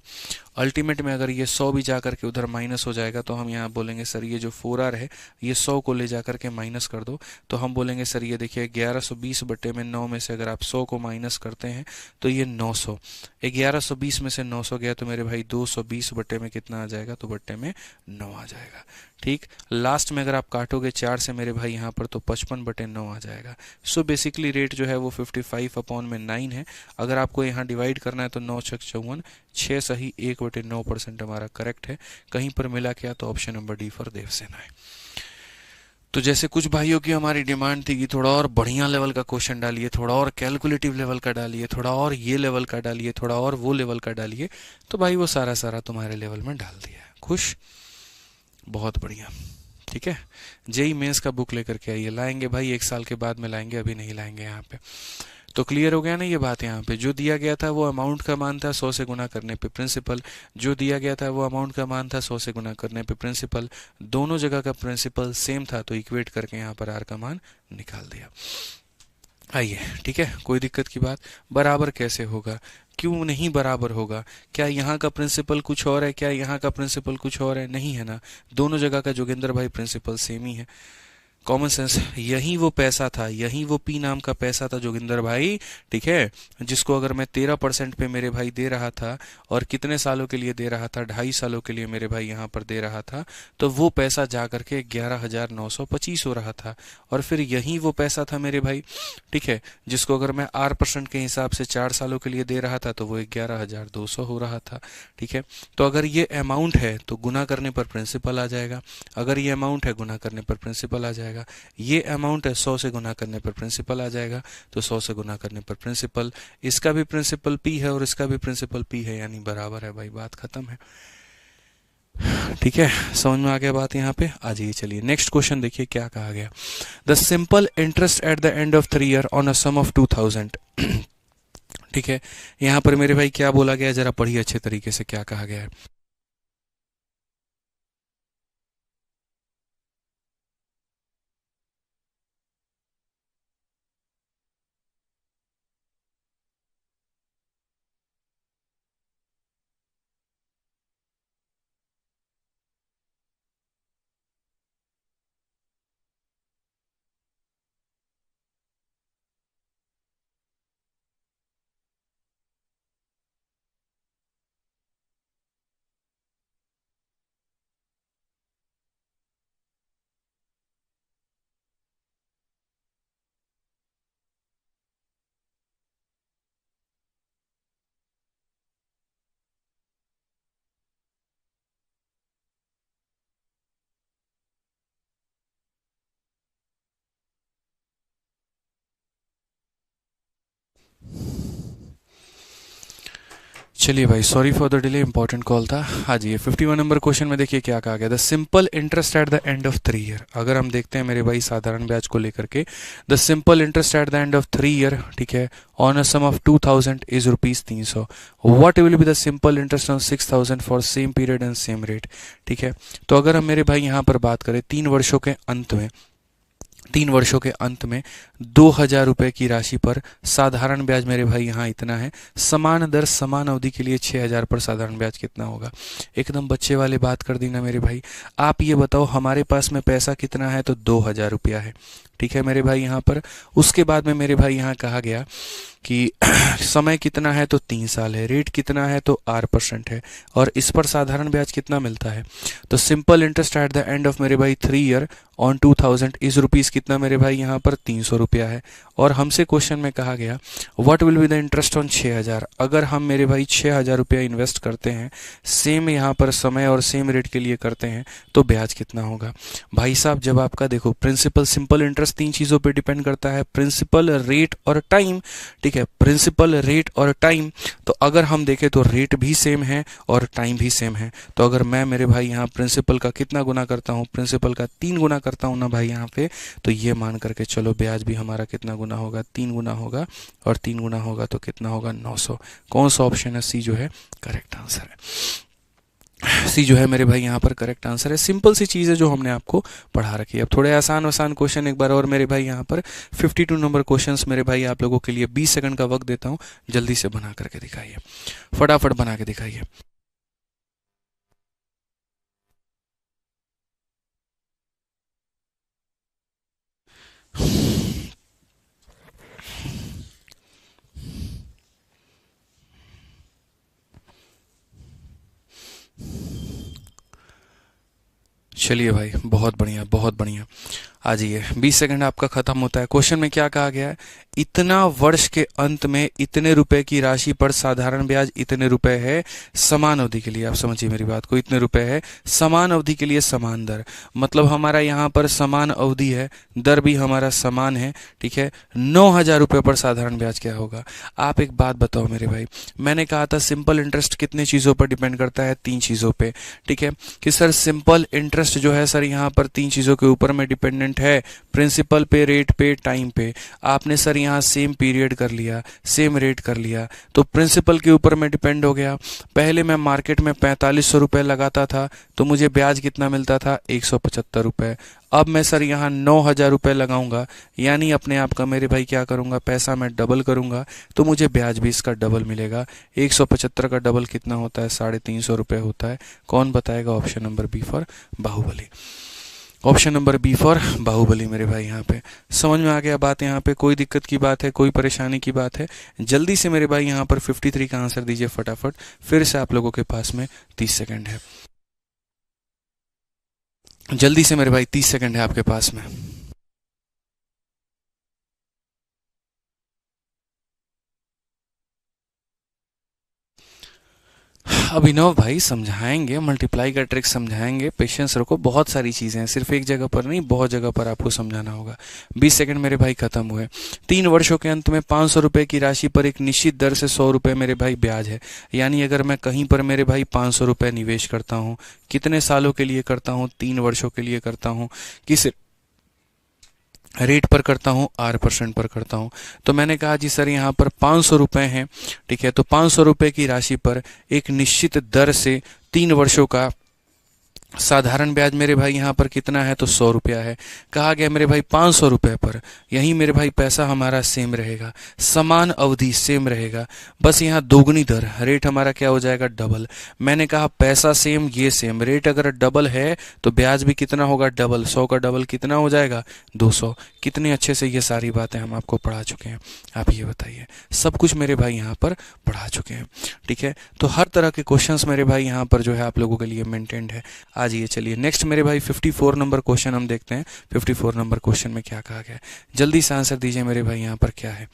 अल्टीमेट में अगर ये 100 भी जा करके उधर माइनस हो जाएगा तो हम यहाँ बोलेंगे सर ये जो 4R है ये 100 को ले जा करके माइनस कर दो, तो हम बोलेंगे सर ये देखिए 1120 बट्टे में 9 में से अगर आप 100 को माइनस करते हैं तो ये 900, 1120 में से 900 गया तो मेरे भाई 220 बट्टे में कितना आ जाएगा, तो बट्टे में 9 आ जाएगा। ठीक, लास्ट में अगर आप काटोगे 4 से मेरे भाई यहाँ पर तो 55/9 आ जाएगा। सो बेसिकली रेट जो है वो 55/9 है। अगर आपको यहाँ डिवाइड करना है तो 9 छक 54, 6 सही 1/9% हमारा करेक्ट है। कहीं पर मिला क्या, तो option number D for Devsena है। तो जैसे कुछ भाइयों की हमारी डिमांड थी कि थोड़ा और बढ़िया लेवल का क्वेश्चन डालिए, थोड़ा और कैलकुलेटिव लेवल का डालिए, थोड़ा और ये लेवल का डालिए, थोड़ा और वो लेवल का डालिए, तो भाई वो सारा सारा तुम्हारे लेवल में डाल दिया है। खुश, बहुत बढ़िया। ठीक है, जेई मेंस का बुक लेकर के आइए, लाएंगे भाई 1 साल के बाद में लाएंगे, अभी नहीं लाएंगे यहाँ पे। तो क्लियर हो गया ना ये बात। यहाँ पे जो दिया गया था वो अमाउंट का मान था, 100 से गुना करने पे प्रिंसिपल, जो दिया गया था वो अमाउंट का मान था, 100 से गुना करने पे प्रिंसिपल, दोनों जगह का प्रिंसिपल सेम था, तो इक्वेट करके यहाँ पर आर का मान निकाल दिया। आइए, ठीक है, कोई दिक्कत की बात। बराबर कैसे होगा, क्यों नहीं बराबर होगा? क्या यहाँ का प्रिंसिपल कुछ और है, क्या यहाँ का प्रिंसिपल कुछ और है? नहीं है ना, दोनों जगह का जोगिंदर भाई प्रिंसिपल सेम ही है। कॉमन सेंस, यही वो पैसा था, यही वो पी नाम का पैसा था जोगिंदर भाई, ठीक है, जिसको अगर मैं 13% पे मेरे भाई दे रहा था, और कितने सालों के लिए दे रहा था, 2.5 सालों के लिए मेरे भाई यहाँ पर दे रहा था, तो वो पैसा जा करके 11,925 हो रहा था। और फिर यही वो पैसा था मेरे भाई, ठीक है, जिसको अगर मैं R% के हिसाब से 4 सालों के लिए दे रहा था, तो वो 11,200 हो रहा था, ठीक है। तो अगर ये अमाउंट है तो गुना करने पर प्रिंसिपल आ जाएगा, अगर ये अमाउंट है गुना करने पर प्रिंसिपल आ जाएगा, ये अमाउंट है 100 से गुना करने पर प्रिंसिपल आ जाएगा, तो 100 से गुना करने पर प्रिंसिपल, इसका भी प्रिंसिपल P है और इसका भी प्रिंसिपल P है, यानी बराबर है भाई, बात खत्म है, ठीक है। समझ में आ गया बात यहाँ पे? आ जाइए, चलिए नेक्स्ट क्वेश्चन देखिए क्या कहा गया। The simple interest at the end of 3 year on a sum of 2000, ठीक है। यहाँ पर मेरे भाई क्या बोला गया, जरा पढ़िए अच्छे तरीके से क्या कहा गया है। चलिए भाई, sorry for the delay, important call था। हाँ जी, 51 नंबर क्वेश्चन में देखिए क्या कहा गया, the simple interest at the end of 3 year. अगर हम देखते हैं मेरे भाई साधारण ब्याज को लेकर के, the simple interest at the end of 3 year, ठीक है, on a sum of 2000 is ₹300। What will be the simple interest on 6000 for same period and same rate, ठीक है। तो अगर हम मेरे भाई यहाँ पर बात करें 3 वर्षों के अंत में 2,000 रुपये की राशि पर साधारण ब्याज मेरे भाई यहाँ इतना है, समान दर समान अवधि के लिए 6,000 पर साधारण ब्याज कितना होगा। एकदम बच्चे वाले बात कर दी ना मेरे भाई। आप ये बताओ हमारे पास में पैसा कितना है, तो 2,000 रुपया है, ठीक है मेरे भाई यहाँ पर। उसके बाद में मेरे भाई यहाँ कहा गया कि समय कितना है, तो 3 साल है, रेट कितना है, तो R% है, और इस पर साधारण ब्याज कितना मिलता है। तो simple interest at the end of मेरे भाई 3 ईयर ऑन 2000 इज रुपीज़ कितना मेरे भाई यहाँ पर 300 रुपया है। और हमसे क्वेश्चन में कहा गया what will be the interest on 6,000। अगर हम मेरे भाई 6,000 रुपया इन्वेस्ट करते हैं, सेम यहाँ पर समय और सेम रेट के लिए करते हैं, तो ब्याज कितना होगा। भाई साहब जब आपका देखो प्रिंसिपल सिंपल इंटरेस्ट 3 चीज़ों पे डिपेंड करता है, प्रिंसिपल, रेट और टाइम, ठीक है, प्रिंसिपल, रेट और टाइम। तो अगर हम देखें तो रेट भी सेम है और टाइम भी सेम है। तो अगर मैं मेरे भाई यहाँ प्रिंसिपल का कितना गुना करता हूँ, प्रिंसिपल का 3 गुना करता हूँ ना भाई यहाँ पे, तो ये मान करके चलो ब्याज भी हमारा कितना गुना होगा, 3 गुना होगा, और 3 गुना होगा तो कितना होगा, 900। कौन सा ऑप्शन है, सी जो है करेक्ट आंसर है। सी जो है मेरे भाई यहाँ पर करेक्ट आंसर है। सिंपल सी चीज़ है जो हमने आपको पढ़ा रखी है। अब थोड़े आसान आसान क्वेश्चन एक बार और मेरे भाई यहाँ पर 52 नंबर क्वेश्चंस मेरे भाई आप लोगों के लिए 20 सेकंड का वक्त देता हूँ, जल्दी से बना करके दिखाइए, फटाफट बना के दिखाइए। चलिए भाई, बहुत बढ़िया बहुत बढ़िया। आ जाइए, 20 सेकंड आपका खत्म होता है। क्वेश्चन में क्या कहा गया है, इतना वर्ष के अंत में इतने रुपए की राशि पर साधारण ब्याज इतने रुपए है समान अवधि के लिए। आप समझिए मेरी बात को, इतने रुपए है समान अवधि के लिए समान दर, मतलब हमारा यहाँ पर समान अवधि है, दर भी हमारा समान है, ठीक है। 9,000 रुपये पर साधारण ब्याज क्या होगा। आप एक बात बताओ मेरे भाई, मैंने कहा था सिंपल इंटरेस्ट कितने चीज़ों पर डिपेंड करता है, 3 चीज़ों पे, ठीक है, कि सर सिंपल इंटरेस्ट जो है सर यहाँ पर 3 चीज़ों के ऊपर में डिपेंडेंट है, प्रिंसिपल पे, रेट पे, टाइम पे। आपने सर यहाँ सेम पीरियड कर लिया, सेम रेट कर लिया, तो प्रिंसिपल के ऊपर में डिपेंड हो गया। पहले मैं मार्केट में 4500 रुपये लगाता था तो मुझे ब्याज कितना मिलता था, 175 रुपये। अब मैं सर यहाँ 9,000 रुपये लगाऊंगा, यानी अपने आप का मेरे भाई क्या करूंगा, पैसा मैं डबल करूंगा, तो मुझे ब्याज भी इसका डबल मिलेगा। 175 का डबल कितना होता है, 350 रुपये होता है। कौन बताएगा, option number B for Baahubali. Option number B for Baahubali मेरे भाई। यहाँ पे समझ में आ गया बात? यहाँ पे कोई दिक्कत की बात है, कोई परेशानी की बात है? जल्दी से मेरे भाई यहाँ पर 53 का आंसर दीजिए फटाफट। फिर से आप लोगों के पास में 30 सेकंड है। जल्दी से मेरे भाई, 30 सेकंड है आपके पास में। अभिनव भाई समझाएंगे, मल्टीप्लाई का ट्रिक समझाएंगे, पेशेंस रखो। बहुत सारी चीज़ें हैं, सिर्फ एक जगह पर नहीं, बहुत जगह पर आपको समझाना होगा। 20 सेकंड मेरे भाई खत्म हुए। 3 वर्षों के अंत में 500 रुपये की राशि पर एक निश्चित दर से 100 रुपये मेरे भाई ब्याज है। यानी अगर मैं कहीं पर मेरे भाई 500 रुपये निवेश करता हूँ, कितने सालों के लिए करता हूँ? 3 वर्षों के लिए करता हूँ। किस रेट पर करता हूँ? R% पर करता हूँ। तो मैंने कहा जी सर यहाँ पर 500 रुपये हैं, ठीक है, तो 500 रुपये की राशि पर एक निश्चित दर से 3 वर्षों का साधारण ब्याज मेरे भाई यहाँ पर कितना है? तो 100 रुपया है। कहा गया मेरे भाई 500 रुपये पर, यही मेरे भाई पैसा हमारा सेम रहेगा, समान अवधि सेम रहेगा, बस यहाँ दोगुनी दर, रेट हमारा क्या हो जाएगा? डबल। मैंने कहा पैसा सेम, ये सेम, रेट अगर डबल है तो ब्याज भी कितना होगा? डबल। 100 का डबल कितना हो जाएगा? 200। कितने अच्छे से ये सारी बातें हम आपको पढ़ा चुके हैं, आप ये बताइए। सब कुछ मेरे भाई यहाँ पर पढ़ा चुके हैं, ठीक है। तो हर तरह के क्वेश्चंस मेरे भाई यहाँ पर जो है आप लोगों के लिए मेंटेन्ड है। आज ये चलिए नेक्स्ट मेरे भाई 54 नंबर क्वेश्चन हम देखते हैं। 54 नंबर क्वेश्चन में क्या कहा गया है? जल्दी से आंसर दीजिए मेरे भाई, यहाँ पर क्या है?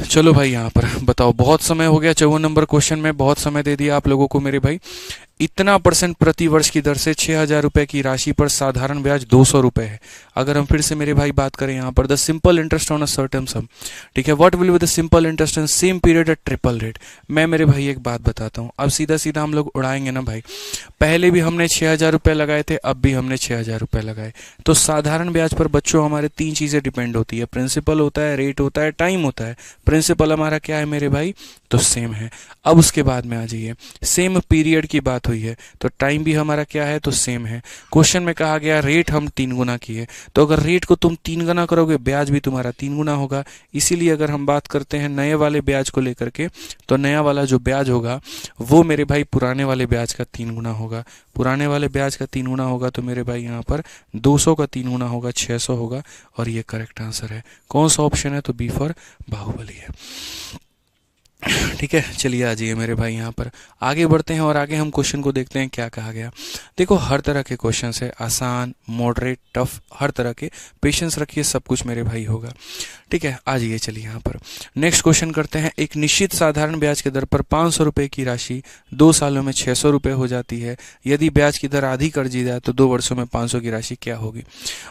चलो भाई यहाँ पर बताओ, बहुत समय हो गया 54 नंबर क्वेश्चन में, बहुत समय दे दिया आप लोगों को मेरे भाई। इतना परसेंट प्रति वर्ष की दर से 6,000 रुपए की राशि पर साधारण ब्याज 200 रुपए है। अगर हम फिर से मेरे भाई बात करें यहाँ पर, the simple interest on a certain sum, ठीक है, what will be the simple interest in same period at triple rate. मैं मेरे भाई एक बात बताता हूँ, अब सीधा सीधा हम लोग उड़ाएंगे ना भाई। पहले भी हमने 6,000 रुपये लगाए थे, अब भी हमने 6,000 रुपये लगाए। तो साधारण ब्याज पर बच्चों हमारे 3 चीज़ें डिपेंड होती है, प्रिंसिपल होता है, रेट होता है, टाइम होता है। प्रिंसिपल हमारा क्या है मेरे भाई? तो सेम है। अब उसके बाद में आ जाइए, सेम पीरियड की बात हुई है तो टाइम भी हमारा क्या है? तो सेम है। क्वेश्चन में कहा गया रेट हम 3 गुना किए, तो अगर रेट को तुम 3 गुना करोगे ब्याज भी तुम्हारा 3 गुना होगा। इसीलिए अगर हम बात करते हैं नए वाले ब्याज को लेकर के, तो नया वाला जो ब्याज होगा वो मेरे भाई पुराने वाले ब्याज का 3 गुना होगा। पुराने वाले ब्याज का 3 गुना होगा तो मेरे भाई यहाँ पर 200 का 3 गुना होगा, 600 होगा। और ये करेक्ट आंसर है। कौन सा ऑप्शन है? तो बी फॉर बाहुबली है, ठीक है। चलिए आ जाइए मेरे भाई, यहाँ पर आगे बढ़ते हैं और आगे हम क्वेश्चन को देखते हैं क्या कहा गया। देखो हर तरह के क्वेश्चन है, आसान, मॉडरेट, टफ, हर तरह के। पेशेंस रखिए, सब कुछ मेरे भाई होगा, ठीक है। आ जाइए चलिए यहाँ पर नेक्स्ट क्वेश्चन करते हैं। एक निश्चित साधारण ब्याज की दर पर 500 रुपये की राशि 2 सालों में 600 रुपये हो जाती है। यदि ब्याज की दर आधी कर दी जाए तो 2 वर्षों में 500 की राशि क्या होगी?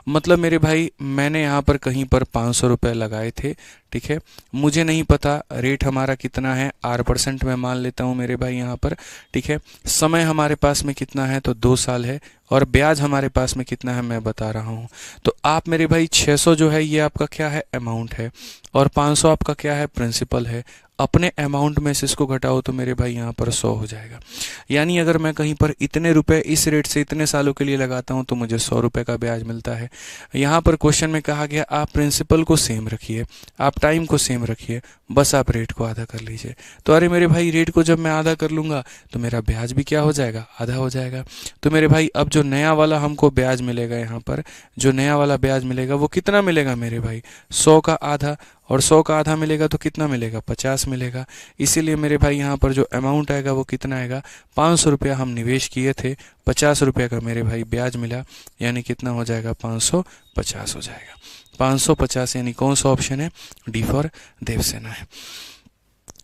मतलब मेरे भाई मैंने यहाँ पर कहीं पर 500 रुपये लगाए थे, ठीक है। मुझे नहीं पता रेट हमारा कितना है, R% में मान लेता हूँ मेरे भाई यहाँ पर, ठीक है। समय हमारे पास में कितना है? तो 2 साल है। और ब्याज हमारे पास में कितना है मैं बता रहा हूँ। तो आप मेरे भाई 600 जो है ये आपका क्या है? अमाउंट है। और 500 आपका क्या है? प्रिंसिपल है। अपने अमाउंट में से इसको घटाओ तो मेरे भाई यहाँ पर 100 हो जाएगा। यानी अगर मैं कहीं पर इतने रुपए इस रेट से इतने सालों के लिए लगाता हूँ तो मुझे 100 रुपए का ब्याज मिलता है। यहाँ पर क्वेश्चन में कहा गया आप प्रिंसिपल को सेम रखिए, आप टाइम को सेम रखिए, बस आप रेट को आधा कर लीजिए। तो अरे मेरे भाई रेट को जब मैं आधा कर लूंगा तो मेरा ब्याज भी क्या हो जाएगा, आधा हो जाएगा। तो मेरे भाई अब जो नया वाला हमको ब्याज मिलेगा, यहाँ पर जो नया वाला ब्याज मिलेगा वो कितना मिलेगा मेरे भाई, 100 का आधा, और 100 का आधा मिलेगा तो कितना मिलेगा, 50 मिलेगा। इसीलिए मेरे भाई यहाँ पर जो अमाउंट आएगा वो कितना आएगा, 500 रुपया हम निवेश किए थे, 50 रुपये का मेरे भाई ब्याज मिला, यानी कितना हो जाएगा, 550 हो जाएगा। 550 यानी कौन सा ऑप्शन है, डी फॉर देवसेना है।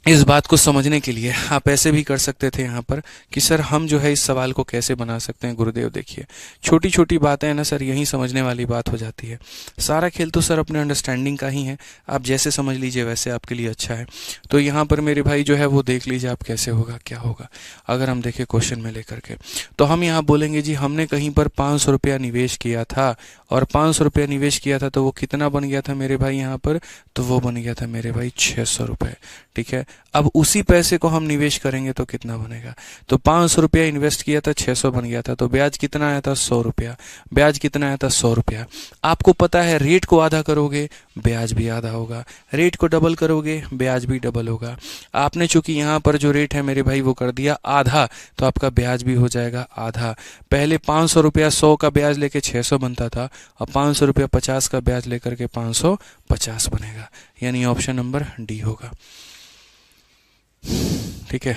इस बात को समझने के लिए आप ऐसे भी कर सकते थे यहाँ पर कि सर हम जो है इस सवाल को कैसे बना सकते हैं। गुरुदेव देखिए छोटी छोटी बातें हैं ना सर, यही समझने वाली बात हो जाती है। सारा खेल तो सर अपने अंडरस्टैंडिंग का ही है, आप जैसे समझ लीजिए वैसे आपके लिए अच्छा है। तो यहाँ पर मेरे भाई जो है वो देख लीजिए आप कैसे होगा, क्या होगा। अगर हम देखें क्वेश्चन में लेकर के तो हम यहाँ बोलेंगे जी हमने कहीं पर 500 रुपया निवेश किया था, और 500 रुपया निवेश किया था तो वो कितना बन गया था मेरे भाई यहाँ पर, तो वो बन गया था मेरे भाई 600 रुपये। ठीक है, अब उसी पैसे को हम निवेश करेंगे तो कितना बनेगा, तो 500 रुपया इन्वेस्ट किया था, 600 बन गया था, तो ब्याज कितना आया था, 100 रुपया। ब्याज कितना आया था, 100 रुपया। आपको पता है रेट को आधा करोगे ब्याज भी आधा होगा, रेट को डबल करोगे ब्याज भी डबल होगा। आपने चूंकि यहाँ पर जो रेट है मेरे भाई वो कर दिया आधा, तो आपका ब्याज भी हो जाएगा आधा। पहले 500 रुपया 100 का ब्याज लेके 600 बनता था, अब 500 रुपया 50 का ब्याज लेकर के 550 बनेगा, यानी ऑप्शन नंबर डी होगा। ठीक है,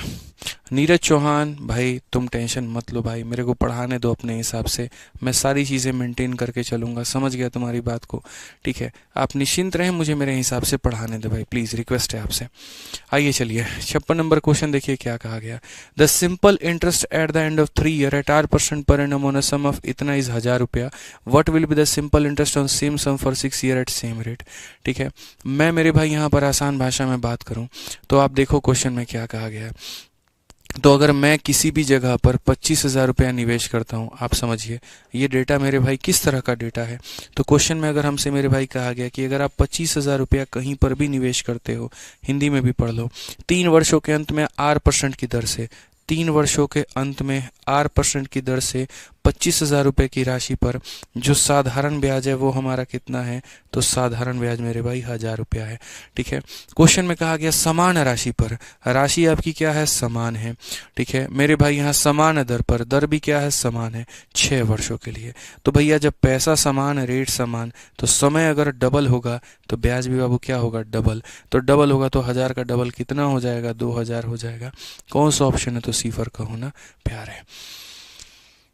नीरज चौहान भाई तुम टेंशन मत लो भाई, मेरे को पढ़ाने दो अपने हिसाब से, मैं सारी चीज़ें मेंटेन करके चलूँगा, समझ गया तुम्हारी बात को। ठीक है, आप निश्चिंत रहें, मुझे मेरे हिसाब से पढ़ाने दो भाई, प्लीज़ रिक्वेस्ट है आपसे। आइए चलिए 56 नंबर क्वेश्चन देखिए क्या कहा गया। The simple interest at the end of 3 year at 8% per annum on a sum of इतना इज 1000 रुपया, what will be the simple interest on same sum for 6 year at same rate. ठीक है, मैं मेरे भाई यहाँ पर आसान भाषा में बात करूँ तो आप देखो क्वेश्चन में क्या कहा गया है। तो अगर मैं किसी भी जगह पर 25,000 रुपया निवेश करता हूँ, आप समझिए ये डेटा मेरे भाई किस तरह का डेटा है। तो क्वेश्चन में अगर हमसे मेरे भाई कहा गया कि अगर आप 25,000 रुपया कहीं पर भी निवेश करते हो, हिंदी में भी पढ़ लो, 3 वर्षों के अंत में R% की दर से, 3 वर्षों के अंत में R% की दर से 25,000 रुपये की राशि पर जो साधारण ब्याज है वो हमारा कितना है, तो साधारण ब्याज मेरे भाई 1000 रुपया है। ठीक है, क्वेश्चन में कहा गया समान राशि पर, राशि आपकी क्या है, समान है। ठीक है मेरे भाई, यहाँ समान दर पर, दर भी क्या है, समान है 6 वर्षों के लिए। तो भैया जब पैसा समान, रेट समान, तो समय अगर डबल होगा तो ब्याज भी बाबू क्या होगा, डबल। तो डबल होगा तो 1000 का डबल कितना हो जाएगा, 2000 हो जाएगा। कौन सा ऑप्शन है, तो सी फॉर का होना प्यार है।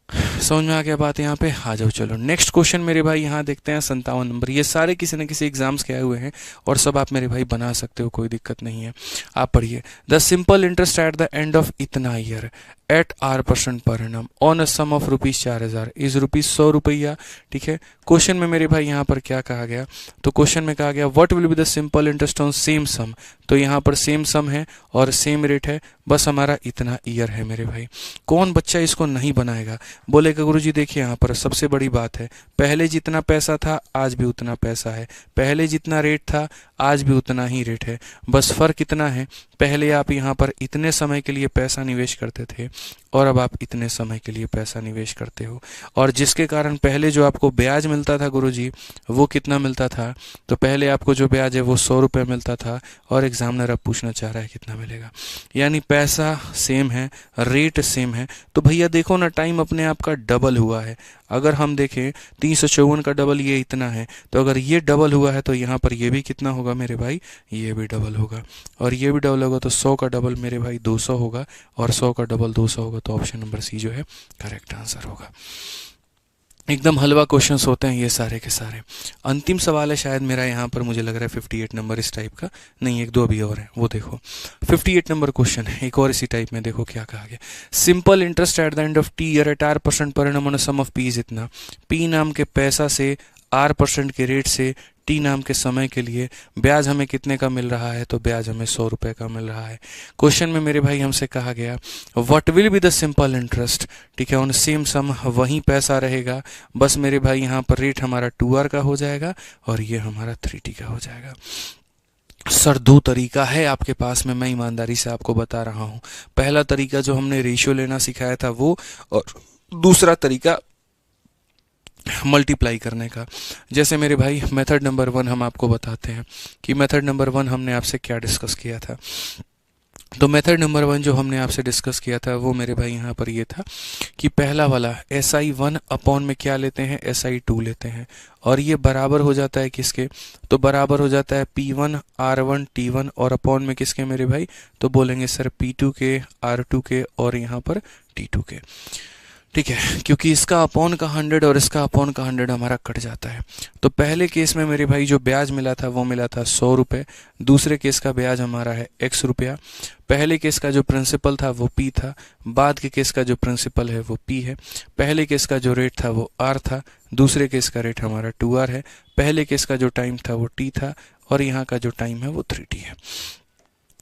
समझ में आ गया बात, यहाँ पे आ जाओ। चलो नेक्स्ट क्वेश्चन मेरे भाई यहाँ देखते हैं 57 नंबर। ये सारे किसी न किसी एग्जाम्स के आए हुए हैं और सब आप मेरे भाई बना सकते हो, कोई दिक्कत नहीं है। आप पढ़िए, the simple interest at the end of इतना year at R% per annum on a sum of ₹4000 is ₹100 रुपया। ठीक है, क्वेश्चन में मेरे भाई यहाँ पर क्या कहा गया, तो क्वेश्चन में कहा गया what will be the simple interest on same sum. तो यहाँ पर सेम सम है और सेम रेट है, बस हमारा इतना ईयर है मेरे भाई। कौन बच्चा इसको नहीं बनाएगा, बोलेगा गुरुजी देखिए यहाँ पर सबसे बड़ी बात है, पहले जितना पैसा था आज भी उतना पैसा है, पहले जितना रेट था आज भी उतना ही रेट है, बस फर्क इतना है पहले आप यहाँ पर इतने समय के लिए पैसा निवेश करते थे और अब आप इतने समय के लिए पैसा निवेश करते हो, और जिसके कारण पहले जो आपको ब्याज मिलता था गुरुजी वो कितना मिलता था, तो पहले आपको जो ब्याज है वो 100 रुपये मिलता था और एग्जामिनर अब पूछना चाह रहा है कितना मिलेगा। यानी पैसा सेम है, रेट सेम है, तो भैया देखो ना टाइम अपने आप का डबल हुआ है। अगर हम देखें 354 का डबल ये इतना है, तो अगर ये डबल हुआ है तो यहाँ पर ये भी कितना होगा मेरे भाई, ये भी डबल होगा, और ये भी डबल होगा तो 100 का डबल मेरे भाई 200 होगा, और 100 का डबल 200 होगा, तो ऑप्शन नंबर सी जो है करेक्ट आंसर होगा। एकदम हलवा क्वेश्चंस होते हैं ये सारे के सारे। अंतिम सवाल है शायद मेरा यहाँ पर, मुझे लग रहा है 58 नंबर इस टाइप का, नहीं एक दो अभी और है, वो देखो 58 नंबर क्वेश्चन है एक और इसी टाइप में। देखो क्या कहा गया, simple interest at the end of T year at R% per annum on a sum of P is इतना। पी नाम के पैसा से, R% के रेट से, टी नाम के समय के लिए ब्याज हमें कितने का मिल रहा है, तो ब्याज हमें 100 रुपये का मिल रहा है। क्वेश्चन में मेरे भाई हमसे कहा गया what will be the simple interest. ठीक है, ऑन सेम सम, वही पैसा रहेगा, बस मेरे भाई यहाँ पर रेट हमारा 2R का हो जाएगा और ये हमारा 3T का हो जाएगा। सर दो तरीका है आपके पास में, मैं ईमानदारी से आपको बता रहा हूँ। पहला तरीका जो हमने रेशियो लेना सिखाया था वो, और दूसरा तरीका मल्टीप्लाई करने का। जैसे मेरे भाई मेथड नंबर 1 हम आपको बताते हैं कि मेथड नंबर 1 हमने आपसे क्या डिस्कस किया था। तो मेथड नंबर 1 जो हमने आपसे डिस्कस किया था वो मेरे भाई यहाँ पर ये था कि पहला वाला SI1 अपॉन में क्या लेते हैं, SI2 लेते हैं, और ये बराबर हो जाता है किसके, तो बराबर हो जाता है P1 R1 T1, और अपॉन में किसके मेरे भाई, तो बोलेंगे सर P2 के, R2 के, और यहाँ पर T2 के। ठीक है, क्योंकि इसका अपॉन का 100 और इसका अपॉन का 100 हमारा कट जाता है। तो पहले केस में मेरे भाई जो ब्याज मिला था वो मिला था 100 रुपये, दूसरे केस का ब्याज हमारा है X रुपया। पहले केस का जो प्रिंसिपल था वो P था, बाद के केस का जो प्रिंसिपल है वो P है। पहले केस का जो रेट था वो R था, दूसरे केस का रेट हमारा 2R है। पहले केस का जो टाइम था वो T था, और यहाँ का जो टाइम है वो 3T है।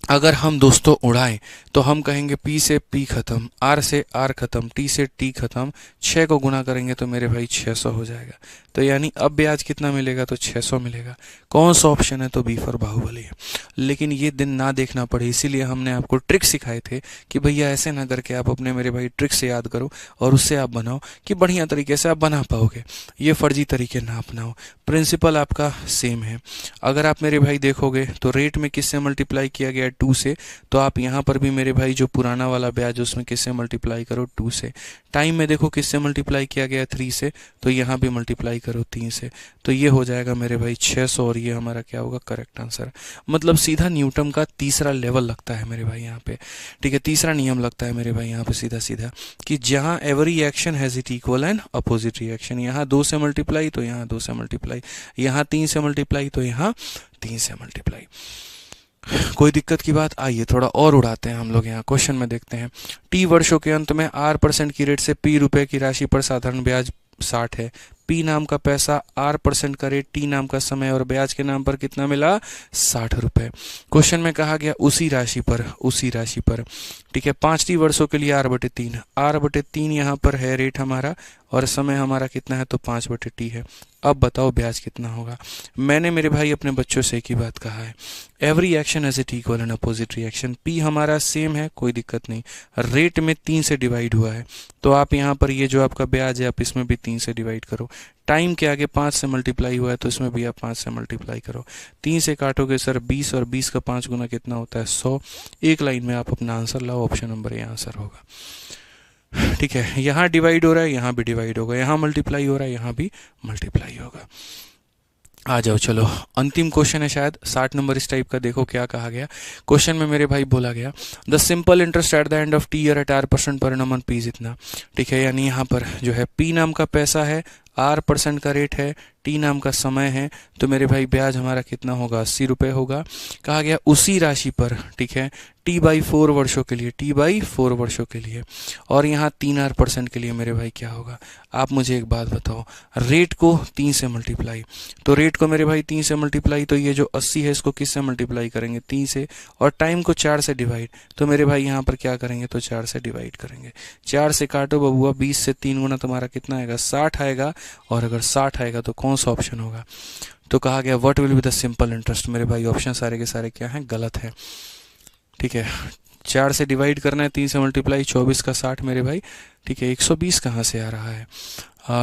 अगर हम दोस्तों उड़ाएं तो हम कहेंगे P से P खत्म, R से R खत्म, T से T खत्म, 6 को गुना करेंगे तो मेरे भाई 600 हो जाएगा। तो यानी अब ब्याज कितना मिलेगा, तो 600 मिलेगा। कौन सा ऑप्शन है, तो बी फॉर बाहुबली है। लेकिन ये दिन ना देखना पड़े, इसीलिए हमने आपको ट्रिक सिखाए थे कि भैया ऐसे ना करके आप अपने मेरे भाई ट्रिक से याद करो और उससे आप बनाओ कि बढ़िया तरीके से आप बना पाओगे। ये फर्जी तरीके ना अपनाओ, प्रिंसिपल आपका सेम है। अगर आप मेरे भाई देखोगे तो रेट में किससे मल्टीप्लाई किया गया, 2 से, तो आप यहाँ पर भी मेरे भाई जो पुराना वाला ब्याज उसमें किससे मल्टीप्लाई करो, 2 से। टाइम में देखो किससे मल्टीप्लाई किया गया, 3 से, तो यहाँ भी मल्टीप्लाई करो 3 से, तो ये हो जाएगा मेरे भाई 600, और ये हमारा क्या होगा, करेक्ट आंसर। मतलब सीधा न्यूटन का तीसरा लेवल लगता है मेरे भाई यहाँ पे। ठीक है, तीसरा नियम लगता है मेरे भाई यहाँ पे सीधा सीधा, कि जहाँ every action has it equal and opposite reaction. यहाँ 2 से मल्टीप्लाई तो यहाँ 2 से मल्टीप्लाई, यहाँ 3 से मल्टीप्लाई तो यहाँ 3 से मल्टीप्लाई। कोई दिक्कत की बात, आइए थोड़ा और उड़ाते हैं हम लोग। यहाँ क्वेश्चन में देखते हैं, T वर्षों के अंत में R% की रेट से P रुपए की राशि पर साधारण ब्याज 60 है। P नाम का पैसा, R% का रेट, T नाम का समय और ब्याज के नाम पर कितना मिला, 60 रुपए। क्वेश्चन में कहा गया उसी राशि पर, उसी राशि पर। ठीक है, 5T वर्षों के लिए R/3, R/3 यहाँ पर है रेट हमारा, और समय हमारा कितना है, तो 5/T है। अब बताओ ब्याज कितना होगा। मैंने मेरे भाई अपने बच्चों से एक ही बात कहा है, every action has it equal and opposite reaction. P हमारा सेम है, कोई दिक्कत नहीं, रेट में 3 से डिवाइड हुआ है, तो आप यहाँ पर ये जो आपका ब्याज है आप इसमें भी 3 से डिवाइड करो। टाइम के आगे 5 से मल्टीप्लाई हुआ है तो इसमें भी आप 5 से मल्टीप्लाई करो। 3 से काटोगे सर 20, और 20 का 5 गुना कितना होता है, 100। एक लाइन में आप अपना आंसर लाओ, ऑप्शन नंबर ए आंसर होगा। ठीक है, यहाँ डिवाइड हो रहा है, यहाँ भी डिवाइड होगा, यहाँ मल्टीप्लाई हो रहा है, यहाँ भी मल्टीप्लाई होगा। आ जाओ, चलो अंतिम क्वेश्चन है शायद 60 नंबर इस टाइप का। देखो क्या कहा गया क्वेश्चन में मेरे भाई, बोला गया the simple interest at the end of T year at R% per annum on P जितना। ठीक है, यानी यहाँ पर जो है P नाम का पैसा है, R% का रेट है, T नाम का समय है, तो मेरे भाई ब्याज हमारा कितना होगा, 80 रुपये होगा। कहा गया उसी राशि पर, ठीक है, T/4 वर्षों के लिए, T/4 वर्षों के लिए, और यहाँ 3R% के लिए मेरे भाई क्या होगा। आप मुझे एक बात बताओ, रेट को 3 से मल्टीप्लाई, तो रेट को मेरे भाई 3 से मल्टीप्लाई, तो ये जो 80 है इसको किससे मल्टीप्लाई करेंगे, 3 से, और टाइम को 4 से डिवाइड, तो मेरे भाई यहाँ पर क्या करेंगे, तो 4 से डिवाइड करेंगे। 4 से काटो बबुआ, 20 से 3 गुना तुम्हारा कितना आएगा, 60 आएगा। और अगर 60 आएगा तो कौन सा ऑप्शन होगा, तो कहा गया what will be the simple interest. मेरे भाई ऑप्शन सारे के सारे क्या हैं, गलत है। ठीक है, 4 से डिवाइड करना है, 3 से मल्टीप्लाई, 24 का 60 मेरे भाई। ठीक है, 120 कहाँ से आ रहा है।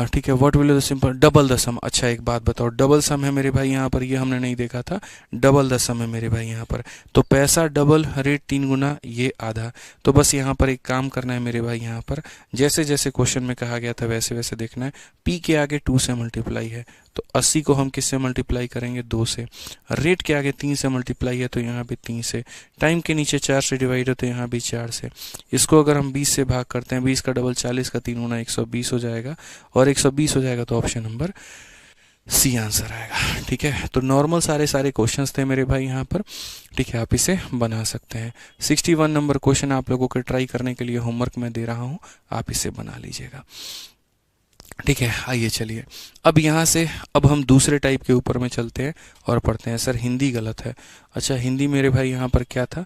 ठीक है, what will the simple, double the sum. अच्छा एक बात बताओ, डबल सम है मेरे भाई यहाँ पर, ये हमने नहीं देखा था, डबल द सम है मेरे भाई यहाँ पर। तो पैसा डबल, रेट 3 गुना, ये आधा। तो बस यहाँ पर एक काम करना है मेरे भाई, यहाँ पर जैसे जैसे क्वेश्चन में कहा गया था वैसे वैसे देखना है। P के आगे 2 से मल्टीप्लाई है, तो 80 को हम किससे मल्टीप्लाई करेंगे, 2 से। रेट के आगे 3 से मल्टीप्लाई है, तो यहाँ भी 3 से। टाइम के नीचे 4 से डिवाइड है, तो यहाँ भी 4 से। इसको अगर हम 20 से भाग करते हैं, 20 का डबल 40 का 3 गुना 120 हो जाएगा, और 120 हो जाएगा तो ऑप्शन नंबर सी आंसर आएगा। ठीक है, तो नॉर्मल सारे सारे क्वेश्चंस थे मेरे भाई यहाँ पर। ठीक है, आप इसे बना सकते हैं। 61 नंबर क्वेश्चन आप लोगों को ट्राई करने के लिए होमवर्क में दे रहा हूँ, आप इसे बना लीजिएगा। ठीक है, आइए चलिए अब यहाँ से अब हम दूसरे टाइप के ऊपर में चलते हैं और पढ़ते हैं। सर हिंदी गलत है। अच्छा हिंदी मेरे भाई यहाँ पर क्या था,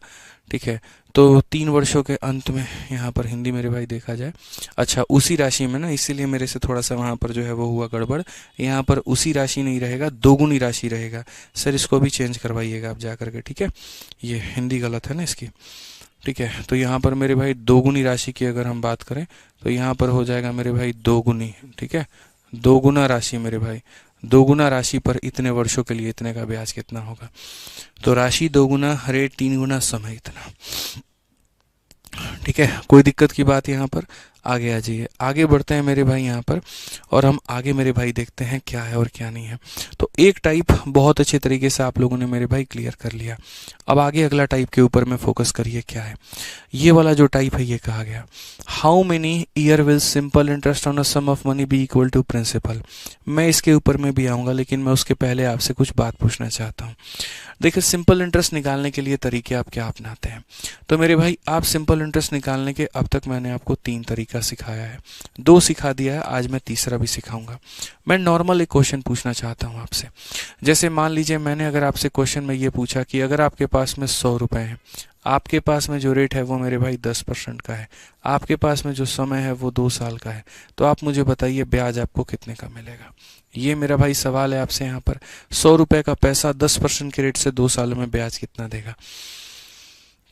ठीक है, तो 3 वर्षों के अंत में यहाँ पर हिंदी मेरे भाई देखा जाए। अच्छा उसी राशि में ना, इसीलिए मेरे से थोड़ा सा वहाँ पर जो है वो हुआ गड़बड़। यहाँ पर उसी राशि नहीं रहेगा, दोगुनी राशि रहेगा। सर इसको भी चेंज करवाइएगा आप जा करके, ठीक है, ये हिंदी गलत है ना इसकी। ठीक है, तो यहाँ पर मेरे भाई दोगुनी राशि की अगर हम बात करें तो यहाँ पर हो जाएगा मेरे भाई दोगुनी, ठीक है, दोगुना राशि मेरे भाई, दोगुना राशि पर इतने वर्षों के लिए इतने का ब्याज कितना होगा। तो राशि दोगुना, रेट 3 गुना, समय इतना। ठीक है, कोई दिक्कत की बात यहाँ पर। आगे आ जाइए, आगे बढ़ते हैं मेरे भाई यहाँ पर, और हम आगे मेरे भाई देखते हैं क्या है और क्या नहीं है। तो एक टाइप बहुत अच्छे तरीके से आप लोगों ने मेरे भाई क्लियर कर लिया। अब आगे अगला टाइप के ऊपर में फोकस करिए क्या है। ये वाला जो टाइप है ये कहा गया, how many year will simple interest on a sum of money be equal to principal. मैं इसके ऊपर में भी आऊँगा, लेकिन मैं उसके पहले आपसे कुछ बात पूछना चाहता हूँ। देखिए सिंपल इंटरेस्ट निकालने के लिए तरीके आप क्या अपनाते हैं। तो मेरे भाई आप सिंपल इंटरेस्ट निकालने के अब तक मैंने आपको 3 तरीका सिखाया है, 2 सिखा दिया है, आज मैं तीसरा भी सिखाऊंगा। मैं नॉर्मल एक क्वेश्चन पूछना चाहता हूँ आपसे। जैसे मान लीजिए मैंने अगर आपसे क्वेश्चन में ये पूछा कि अगर आपके पास में 100 रुपए हैं, आपके पास में जो रेट है वो मेरे भाई 10% का है, आपके पास में जो समय है वो 2 साल का है, तो आप मुझे बताइए ब्याज आपको कितने का मिलेगा। ये मेरा भाई सवाल है आपसे यहाँ पर। 100 रुपए का पैसा 10% के रेट से 2 सालों में ब्याज कितना देगा।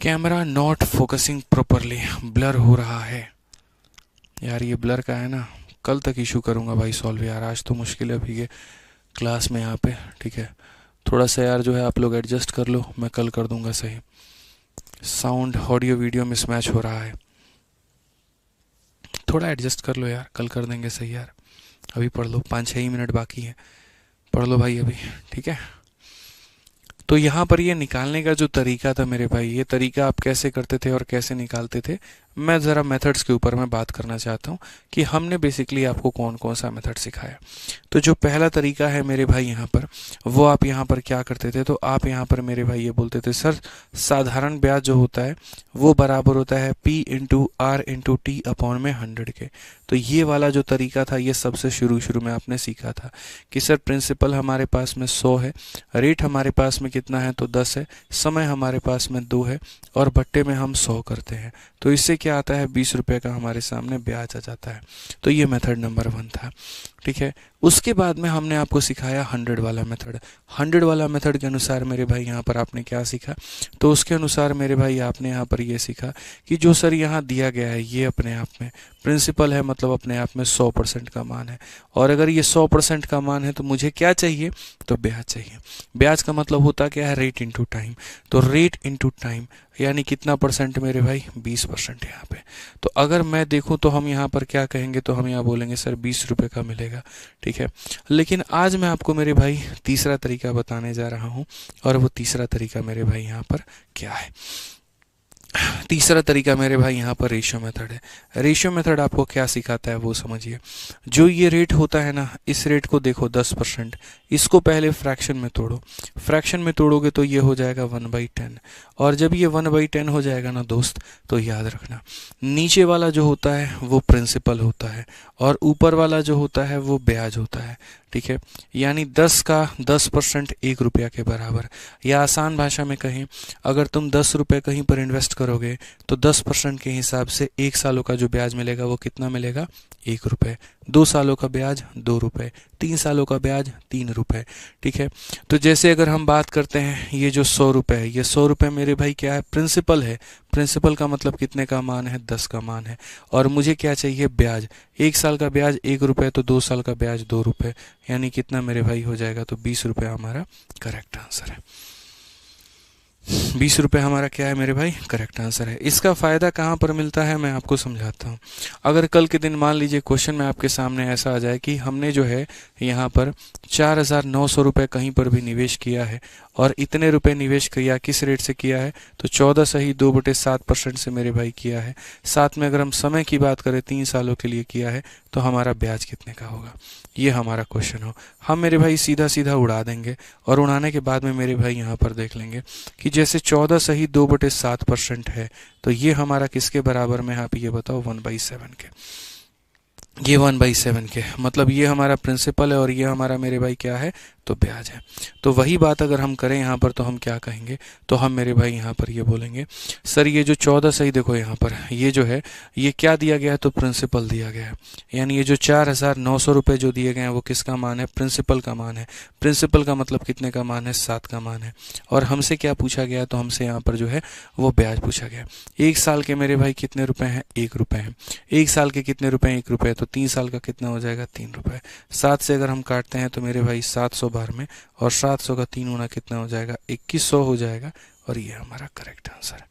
Camera not focusing properly, blur हो रहा है यार, ये ब्लर का है ना, कल तक इशू करूंगा भाई सॉल्व यार, आज तो मुश्किल है अभी ये क्लास में यहाँ पे। ठीक है, थोड़ा सा यार जो है आप लोग एडजस्ट कर लो, मैं कल कर दूंगा सही। साउंड ऑडियो वीडियो मिसमैच हो रहा है, थोड़ा एडजस्ट कर लो यार, कल कर देंगे सही यार। अभी पढ़ लो, 5-6 ही मिनट बाकी है, पढ़ लो भाई अभी। ठीक है, तो यहाँ पर ये निकालने का जो तरीका था मेरे भाई, ये तरीका आप कैसे करते थे और कैसे निकालते थे, मैं ज़रा मेथड्स के ऊपर में बात करना चाहता हूँ कि हमने बेसिकली आपको कौन कौन सा मेथड सिखाया। तो जो पहला तरीका है मेरे भाई यहाँ पर, वो आप यहाँ पर क्या करते थे, तो आप यहाँ पर मेरे भाई ये बोलते थे सर साधारण ब्याज जो होता है वो बराबर होता है P into R into T upon में 100 के। तो ये वाला जो तरीका था ये सबसे शुरू में आपने सीखा था कि सर प्रिंसिपल हमारे पास में 100 है, रेट हमारे पास में कितना है तो 10 है, समय हमारे पास में 2 है, और बट्टे में हम 100 करते हैं, तो इससे क्या आता है 20 रुपए का हमारे सामने ब्याज आ जाता है। तो ये मेथड नंबर 1 था। ठीक है, उसके बाद में हमने आपको सिखाया 100 वाला मेथड। 100 वाला मेथड के अनुसार मेरे भाई यहाँ पर आपने क्या सीखा, तो उसके अनुसार मेरे भाई आपने यहाँ पर ये सीखा कि जो सर यहाँ दिया गया है ये अपने आप में प्रिंसिपल है, मतलब अपने आप में 100% का मान है, और अगर ये 100% का मान है तो मुझे क्या चाहिए, तो ब्याज चाहिए। ब्याज का मतलब होता क्या है, रेट इंटू टाइम। तो रेट इंटू टाइम यानी कितना परसेंट मेरे भाई, 20% यहाँ पे। तो अगर मैं देखूं तो हम यहाँ पर क्या कहेंगे, तो हम यहाँ बोलेंगे सर 20 रुपए का मिलेगा। ठीक है, लेकिन आज मैं आपको मेरे भाई तीसरा तरीका बताने जा रहा हूँ, और वो तीसरा तरीका मेरे भाई यहाँ पर क्या है। तीसरा तरीका मेरे भाई यहाँ पर रेशियो मेथड है। रेशियो मेथड आपको क्या सिखाता है वो समझिए। जो ये रेट होता है ना, इस रेट को देखो 10%, इसको पहले फ्रैक्शन में तोड़ो, फ्रैक्शन में तोड़ोगे तो ये हो जाएगा 1/10, और जब ये 1/10 हो जाएगा ना दोस्त, तो याद रखना नीचे वाला जो होता है वो प्रिंसिपल होता है, और ऊपर वाला जो होता है वो ब्याज होता है। ठीक है, यानी 10 का 10% 1 रुपया के बराबर, या आसान भाषा में कहें, अगर तुम 10 रुपये कहीं पर इन्वेस्ट करोगे तो 10% के हिसाब से 1 सालों का जो ब्याज मिलेगा वो कितना मिलेगा, 1 रुपये। 2 सालों का ब्याज 2 रुपये, 3 सालों का ब्याज 3 रुपये। ठीक है, तो जैसे अगर हम बात करते हैं ये जो 100 रुपये है, ये 100 रुपये मेरे भाई क्या है, प्रिंसिपल है। प्रिंसिपल का मतलब कितने का मान है, 10 का मान है, और मुझे क्या चाहिए, ब्याज। 1 साल का ब्याज 1 रुपये, तो 2 साल का ब्याज 2 रुपये, यानी कितना मेरे भाई हो जाएगा, तो 20 रुपये हमारा करेक्ट आंसर है। 20 रुपये हमारा क्या है मेरे भाई, करेक्ट आंसर है। इसका फ़ायदा कहाँ पर मिलता है मैं आपको समझाता हूँ। अगर कल के दिन मान लीजिए क्वेश्चन में आपके सामने ऐसा आ जाए कि हमने जो है यहाँ पर 4,900 रुपये कहीं पर भी निवेश किया है, और इतने रुपए निवेश किया, किस रेट से किया है, तो 14 सही 2/7% से मेरे भाई किया है। साथ में अगर हम समय की बात करें 3 सालों के लिए किया है, तो हमारा ब्याज कितने का होगा, ये हमारा क्वेश्चन हो। हम मेरे भाई सीधा सीधा उड़ा देंगे, और उड़ाने के बाद में मेरे भाई यहाँ पर देख लेंगे कि जैसे 14 सही 2/7% है, तो ये हमारा किसके बराबर में है, आप ये बताओ, 1/7 के। ये 1/7 के, मतलब ये हमारा प्रिंसिपल है और ये हमारा मेरे भाई क्या है, तो ब्याज है। तो वही बात अगर हम करें यहाँ पर तो हम क्या कहेंगे, तो हम मेरे भाई यहाँ पर ये बोलेंगे, सर ये जो 14 सही देखो यहाँ पर ये जो है ये क्या दिया गया है, तो प्रिंसिपल दिया गया है। यानी ये जो 4,900 रुपये जो दिए गए हैं वो किसका मान है, प्रिंसिपल का मान है। प्रिंसिपल का मतलब कितने का मान है, 7 का मान है। और हमसे क्या पूछा गया, तो हमसे यहाँ पर जो है वो ब्याज पूछा गया। 1 साल के मेरे भाई कितने रुपए हैं, 1 रुपये हैं। 1 साल के कितने रुपए हैं, 1 रुपये, तो 3 साल का कितना हो जाएगा, 3 रुपये। 7 से अगर हम काटते हैं तो मेरे भाई 700 बार में, और 700 का 3 गुना कितना हो जाएगा, 2100 हो जाएगा। और ये हमारा करेक्ट आंसर है।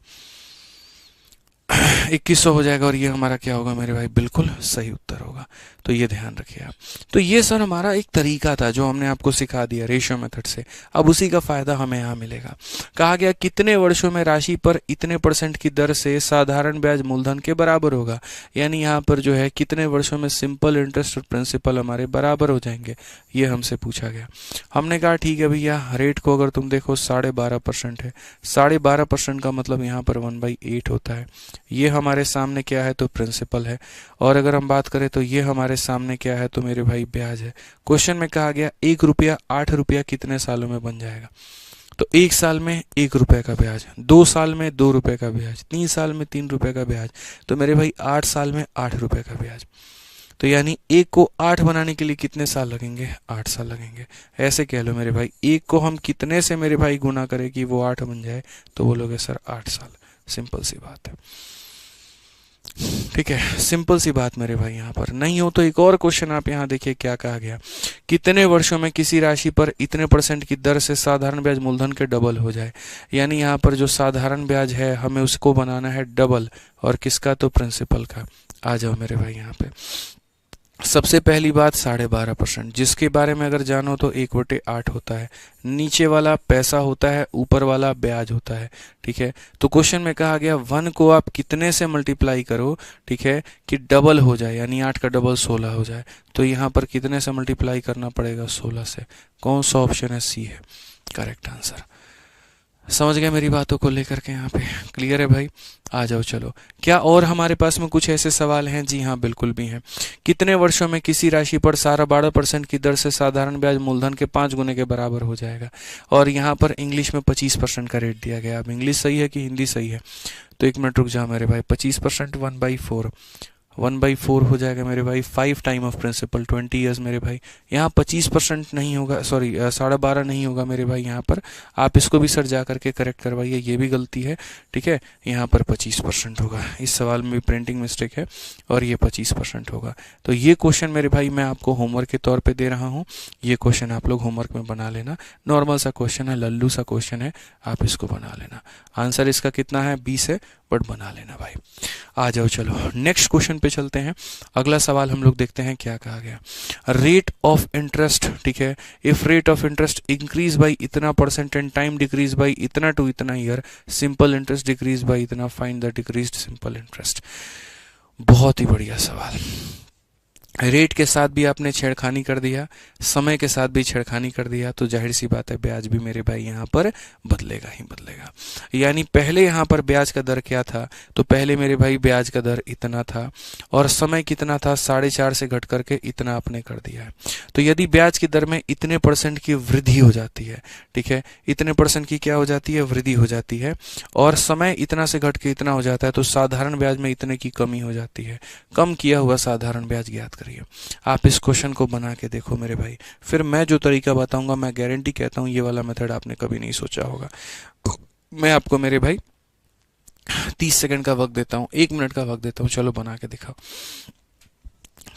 2100 हो जाएगा और ये हमारा क्या होगा मेरे भाई, बिल्कुल सही उत्तर होगा। तो ये ध्यान रखिए आप। तो ये सर हमारा एक तरीका था जो हमने आपको सिखा दिया रेशियो मेथड से। अब उसी का फायदा हमें यहाँ मिलेगा। कहा गया कितने वर्षों में राशि पर इतने % की दर से साधारण ब्याज मूलधन के बराबर होगा। यानी यहाँ पर जो है कितने वर्षों में सिंपल इंटरेस्ट और प्रिंसिपल हमारे बराबर हो जाएंगे, ये हमसे पूछा गया। हमने कहा ठीक है भैया, रेट को अगर तुम देखो 12.5% है। 12.5% का मतलब यहाँ पर 1/8 होता है। ये हमारे सामने क्या है, तो प्रिंसिपल है। और अगर हम बात करें तो ये हमारे सामने क्या है, तो मेरे भाई ब्याज है। क्वेश्चन में कहा गया 1 रुपया 8 रुपया कितने सालों में बन जाएगा। तो 1 साल में 1 रुपये का ब्याज, 2 साल में 2 रुपये का ब्याज, 3 साल में 3 रुपये का ब्याज, तो मेरे भाई 8 साल में 8 रुपये का ब्याज। तो यानी 1 को 8 बनाने के लिए कितने साल लगेंगे, 8 साल लगेंगे। ऐसे कह लो मेरे भाई, 1 को हम कितने से मेरे भाई गुना करें कि वो 8 बन जाए, तो बोलोगे सर 8 साल। सिंपल सी बात है, ठीक है, सिंपल सी बात मेरे भाई। यहाँ पर नहीं हो तो एक और क्वेश्चन आप यहाँ देखिए क्या कहा गया, कितने वर्षों में किसी राशि पर इतने % की दर से साधारण ब्याज मूलधन के डबल हो जाए। यानी यहाँ पर जो साधारण ब्याज है हमें उसको बनाना है डबल, और किसका, तो प्रिंसिपल का। आ जाओ मेरे भाई यहाँ पे। सबसे पहली बात 12.5%, जिसके बारे में अगर जानो तो 1/8 होता है। नीचे वाला पैसा होता है, ऊपर वाला ब्याज होता है। ठीक है, तो क्वेश्चन में कहा गया 1 को आप कितने से मल्टीप्लाई करो, ठीक है, कि डबल हो जाए, यानी 8 का डबल 16 हो जाए। तो यहाँ पर कितने से मल्टीप्लाई करना पड़ेगा, 16 से। कौन सा ऑप्शन है, सी है करेक्ट आंसर। समझ गए मेरी बातों को लेकर के, यहाँ पे क्लियर है भाई। आ जाओ चलो, क्या और हमारे पास में कुछ ऐसे सवाल हैं, जी हाँ बिल्कुल भी हैं। कितने वर्षों में किसी राशि पर 12% की दर से साधारण ब्याज मूलधन के 5 गुने के बराबर हो जाएगा। और यहाँ पर इंग्लिश में 25% का रेट दिया गया। अब इंग्लिश सही है कि हिंदी सही है, तो 1 मिनट रुक जाओ मेरे भाई। 25% 1/4, 1/4 हो जाएगा मेरे भाई। 5 टाइम ऑफ प्रिंसिपल 20 ईयर्स मेरे भाई। यहाँ 25% नहीं होगा, सॉरी 12.5 नहीं होगा मेरे भाई। यहाँ पर आप इसको भी सर जा करके करेक्ट करवाइए, ये भी गलती है। ठीक है, यहाँ पर 25% होगा। इस सवाल में भी प्रिंटिंग मिस्टेक है और ये 25% होगा। तो ये क्वेश्चन मेरे भाई मैं आपको होमवर्क के तौर पर दे रहा हूँ। ये क्वेश्चन आप लोग होमवर्क में बना लेना। नॉर्मल सा क्वेश्चन है, लल्लू सा क्वेश्चन है, आप इसको बना लेना। आंसर इसका कितना है, 20 है, बट बना लेना भाई। आ जाओ चलो नेक्स्ट क्वेश्चन पे चलते हैं। अगला सवाल हम लोग देखते हैं क्या कहा गया। रेट ऑफ इंटरेस्ट, ठीक है, if rate of interest increase by इतना % एंड टाइम डिक्रीज बाई इतना टू इतना year, simple interest decrease by इतना, find the decreased simple interest. बहुत ही बढ़िया सवाल। रेट के साथ भी आपने छेड़खानी कर दिया, समय के साथ भी छेड़खानी कर दिया, तो जाहिर सी बात है ब्याज भी मेरे भाई यहाँ पर बदलेगा ही बदलेगा। यानी पहले यहाँ पर ब्याज का दर क्या था, तो पहले मेरे भाई ब्याज का दर इतना था और समय कितना था, 4.5 से घट करके इतना आपने कर दिया है। तो यदि ब्याज की दर में इतने % की वृद्धि हो जाती है, ठीक है, इतने % की क्या हो जाती है, वृद्धि हो जाती है, और समय इतना से घट के इतना हो जाता है, तो साधारण ब्याज में इतने की कमी हो जाती है। कम किया हुआ साधारण ब्याज ज्ञात करिए। आप इस क्वेश्चन को बना के देखो मेरे भाई, फिर मैं जो तरीका बताऊंगा मैं गारंटी कहता हूं ये वाला मेथड आपने कभी नहीं सोचा होगा। मैं आपको मेरे भाई 30 सेकंड का वक्त देता हूं, 1 मिनट का वक्त देता हूं, चलो बना के दिखाओ।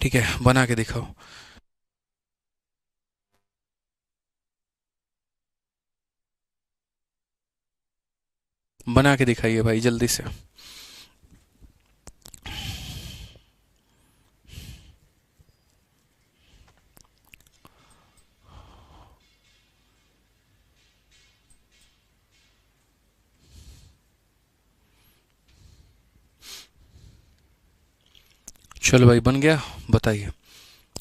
ठीक है, बना के दिखाओ। बना के दिखाइए भाई जल्दी से। चलो भाई बन गया, बताइए।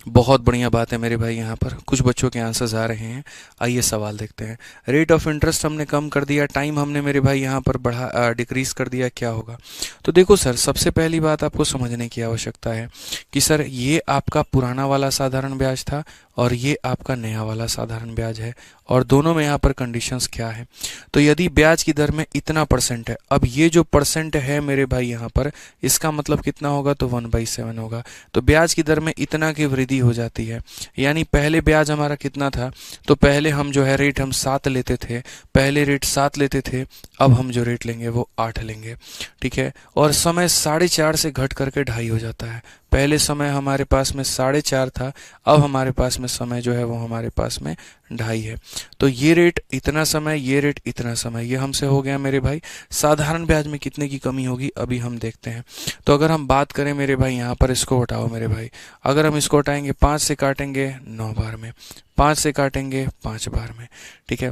बहुत बढ़िया बात है मेरे भाई। यहाँ पर कुछ बच्चों के आंसर्स आ रहे हैं। आइए सवाल देखते हैं। रेट ऑफ इंटरेस्ट हमने कम कर दिया, टाइम हमने मेरे भाई यहाँ पर डिक्रीज कर दिया, क्या होगा? तो देखो सर, सबसे पहली बात आपको समझने की आवश्यकता है कि सर ये आपका पुराना वाला साधारण ब्याज था और ये आपका नया वाला साधारण ब्याज है, और दोनों में यहाँ पर कंडीशंस क्या है? तो यदि ब्याज की दर में इतना परसेंट है, अब ये जो परसेंट है मेरे भाई यहाँ पर, इसका मतलब कितना होगा? तो 1/7 होगा। तो ब्याज की दर में इतना की वृद्धि हो जाती है। यानी पहले ब्याज हमारा कितना था? तो पहले हम जो है रेट हम 7 लेते थे, पहले रेट 7 लेते थे, अब हम जो रेट लेंगे वो 8 लेंगे। ठीक है। और समय 4.5 से घट करके 2.5 हो जाता है। पहले समय हमारे पास में 4.5 था, अब हमारे पास में समय जो है वो हमारे पास में 2.5 है। तो ये रेट इतना समय, ये रेट इतना समय, ये हमसे हो गया मेरे भाई। साधारण ब्याज में कितने की कमी होगी अभी हम देखते हैं। तो अगर हम बात करें मेरे भाई, यहाँ पर इसको हटाओ मेरे भाई, अगर हम इसको हटाएंगे 5 से काटेंगे 9 बार में, 5 से काटेंगे 5 बार में। ठीक है।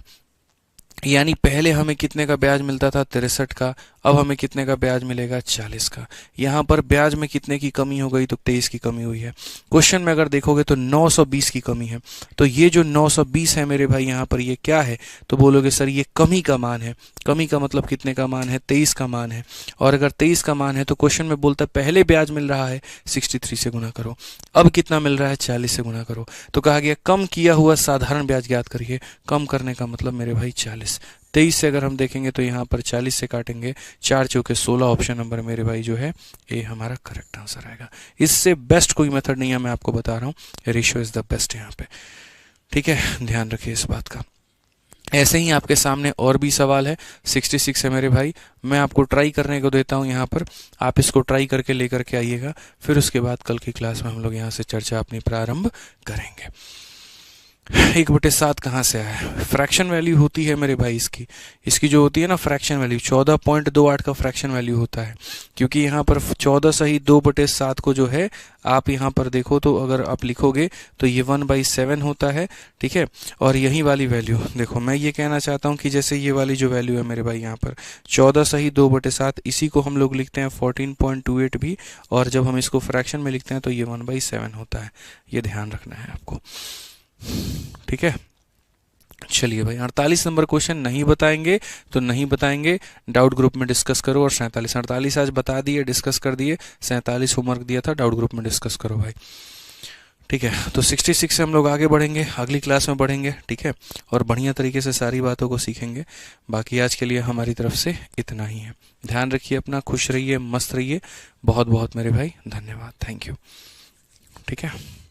यानी पहले हमें कितने का ब्याज मिलता था? 63 का, अब हमें कितने का ब्याज मिलेगा? 40 का। यहाँ पर ब्याज में कितने की कमी हो गई? तो 23 की कमी हुई है। क्वेश्चन में अगर देखोगे तो 920 की कमी है। तो ये जो 920 है मेरे भाई यहाँ पर, ये क्या है? तो बोलोगे सर ये कमी का मान है। कमी का मतलब कितने का मान है? 23 का मान है। और अगर 23 का मान है तो क्वेश्चन में बोलता है पहले ब्याज मिल रहा है 63 से गुना करो, अब कितना मिल रहा है? 40 से गुना करो। तो कहा गया कम किया हुआ साधारण ब्याज ज्ञात करिए। कम करने का मतलब मेरे भाई 40। 23 से अगर हम देखेंगे तो यहाँ पर 40 से काटेंगे 4 चौके 16, ऑप्शन नंबर मेरे भाई जो है ये हमारा करेक्ट आंसर आएगा। इससे बेस्ट कोई मेथड नहीं है, मैं आपको बता रहा हूँ, रेशियो इज द बेस्ट यहाँ पे। ठीक है, ध्यान रखिए इस बात का। ऐसे ही आपके सामने और भी सवाल है। 66 है मेरे भाई, मैं आपको ट्राई करने को देता हूँ यहाँ पर, आप इसको ट्राई करके लेकर के आइएगा, फिर उसके बाद कल की क्लास में हम लोग यहाँ से चर्चा अपनी प्रारंभ करेंगे। 1/7 कहाँ से आया है? फ्रैक्शन वैल्यू होती है मेरे भाई इसकी। इसकी जो होती है ना फ्रैक्शन वैल्यू, 14.28 का फ्रैक्शन वैल्यू होता है। क्योंकि यहाँ पर 14 सही 2/7 को जो है आप यहाँ पर देखो तो अगर आप लिखोगे तो ये 1/7 होता है। ठीक है। और यही वाली वैल्यू देखो, मैं ये कहना चाहता हूँ कि जैसे ये वाली जो वैल्यू है मेरे भाई यहाँ पर 14 सही 2/7, इसी को हम लोग लिखते हैं 14.28 भी, और जब हम इसको फ्रैक्शन में लिखते हैं तो ये 1/7 होता है। ये ध्यान रखना है आपको। ठीक है। चलिए भाई, 48 नंबर क्वेश्चन नहीं बताएंगे तो नहीं बताएंगे, डाउट ग्रुप में डिस्कस करो। और 47 48 आज बता दिए, डिस्कस कर दिए, 47 होमवर्क दिया था, डाउट ग्रुप में डिस्कस करो भाई। ठीक है। तो 66 से हम लोग आगे बढ़ेंगे, अगली क्लास में बढ़ेंगे। ठीक है। और बढ़िया तरीके से सारी बातों को सीखेंगे। बाकी आज के लिए हमारी तरफ से इतना ही है। ध्यान रखिए अपना, खुश रहिए, मस्त रहिए। बहुत बहुत मेरे भाई धन्यवाद, थैंक यू। ठीक है।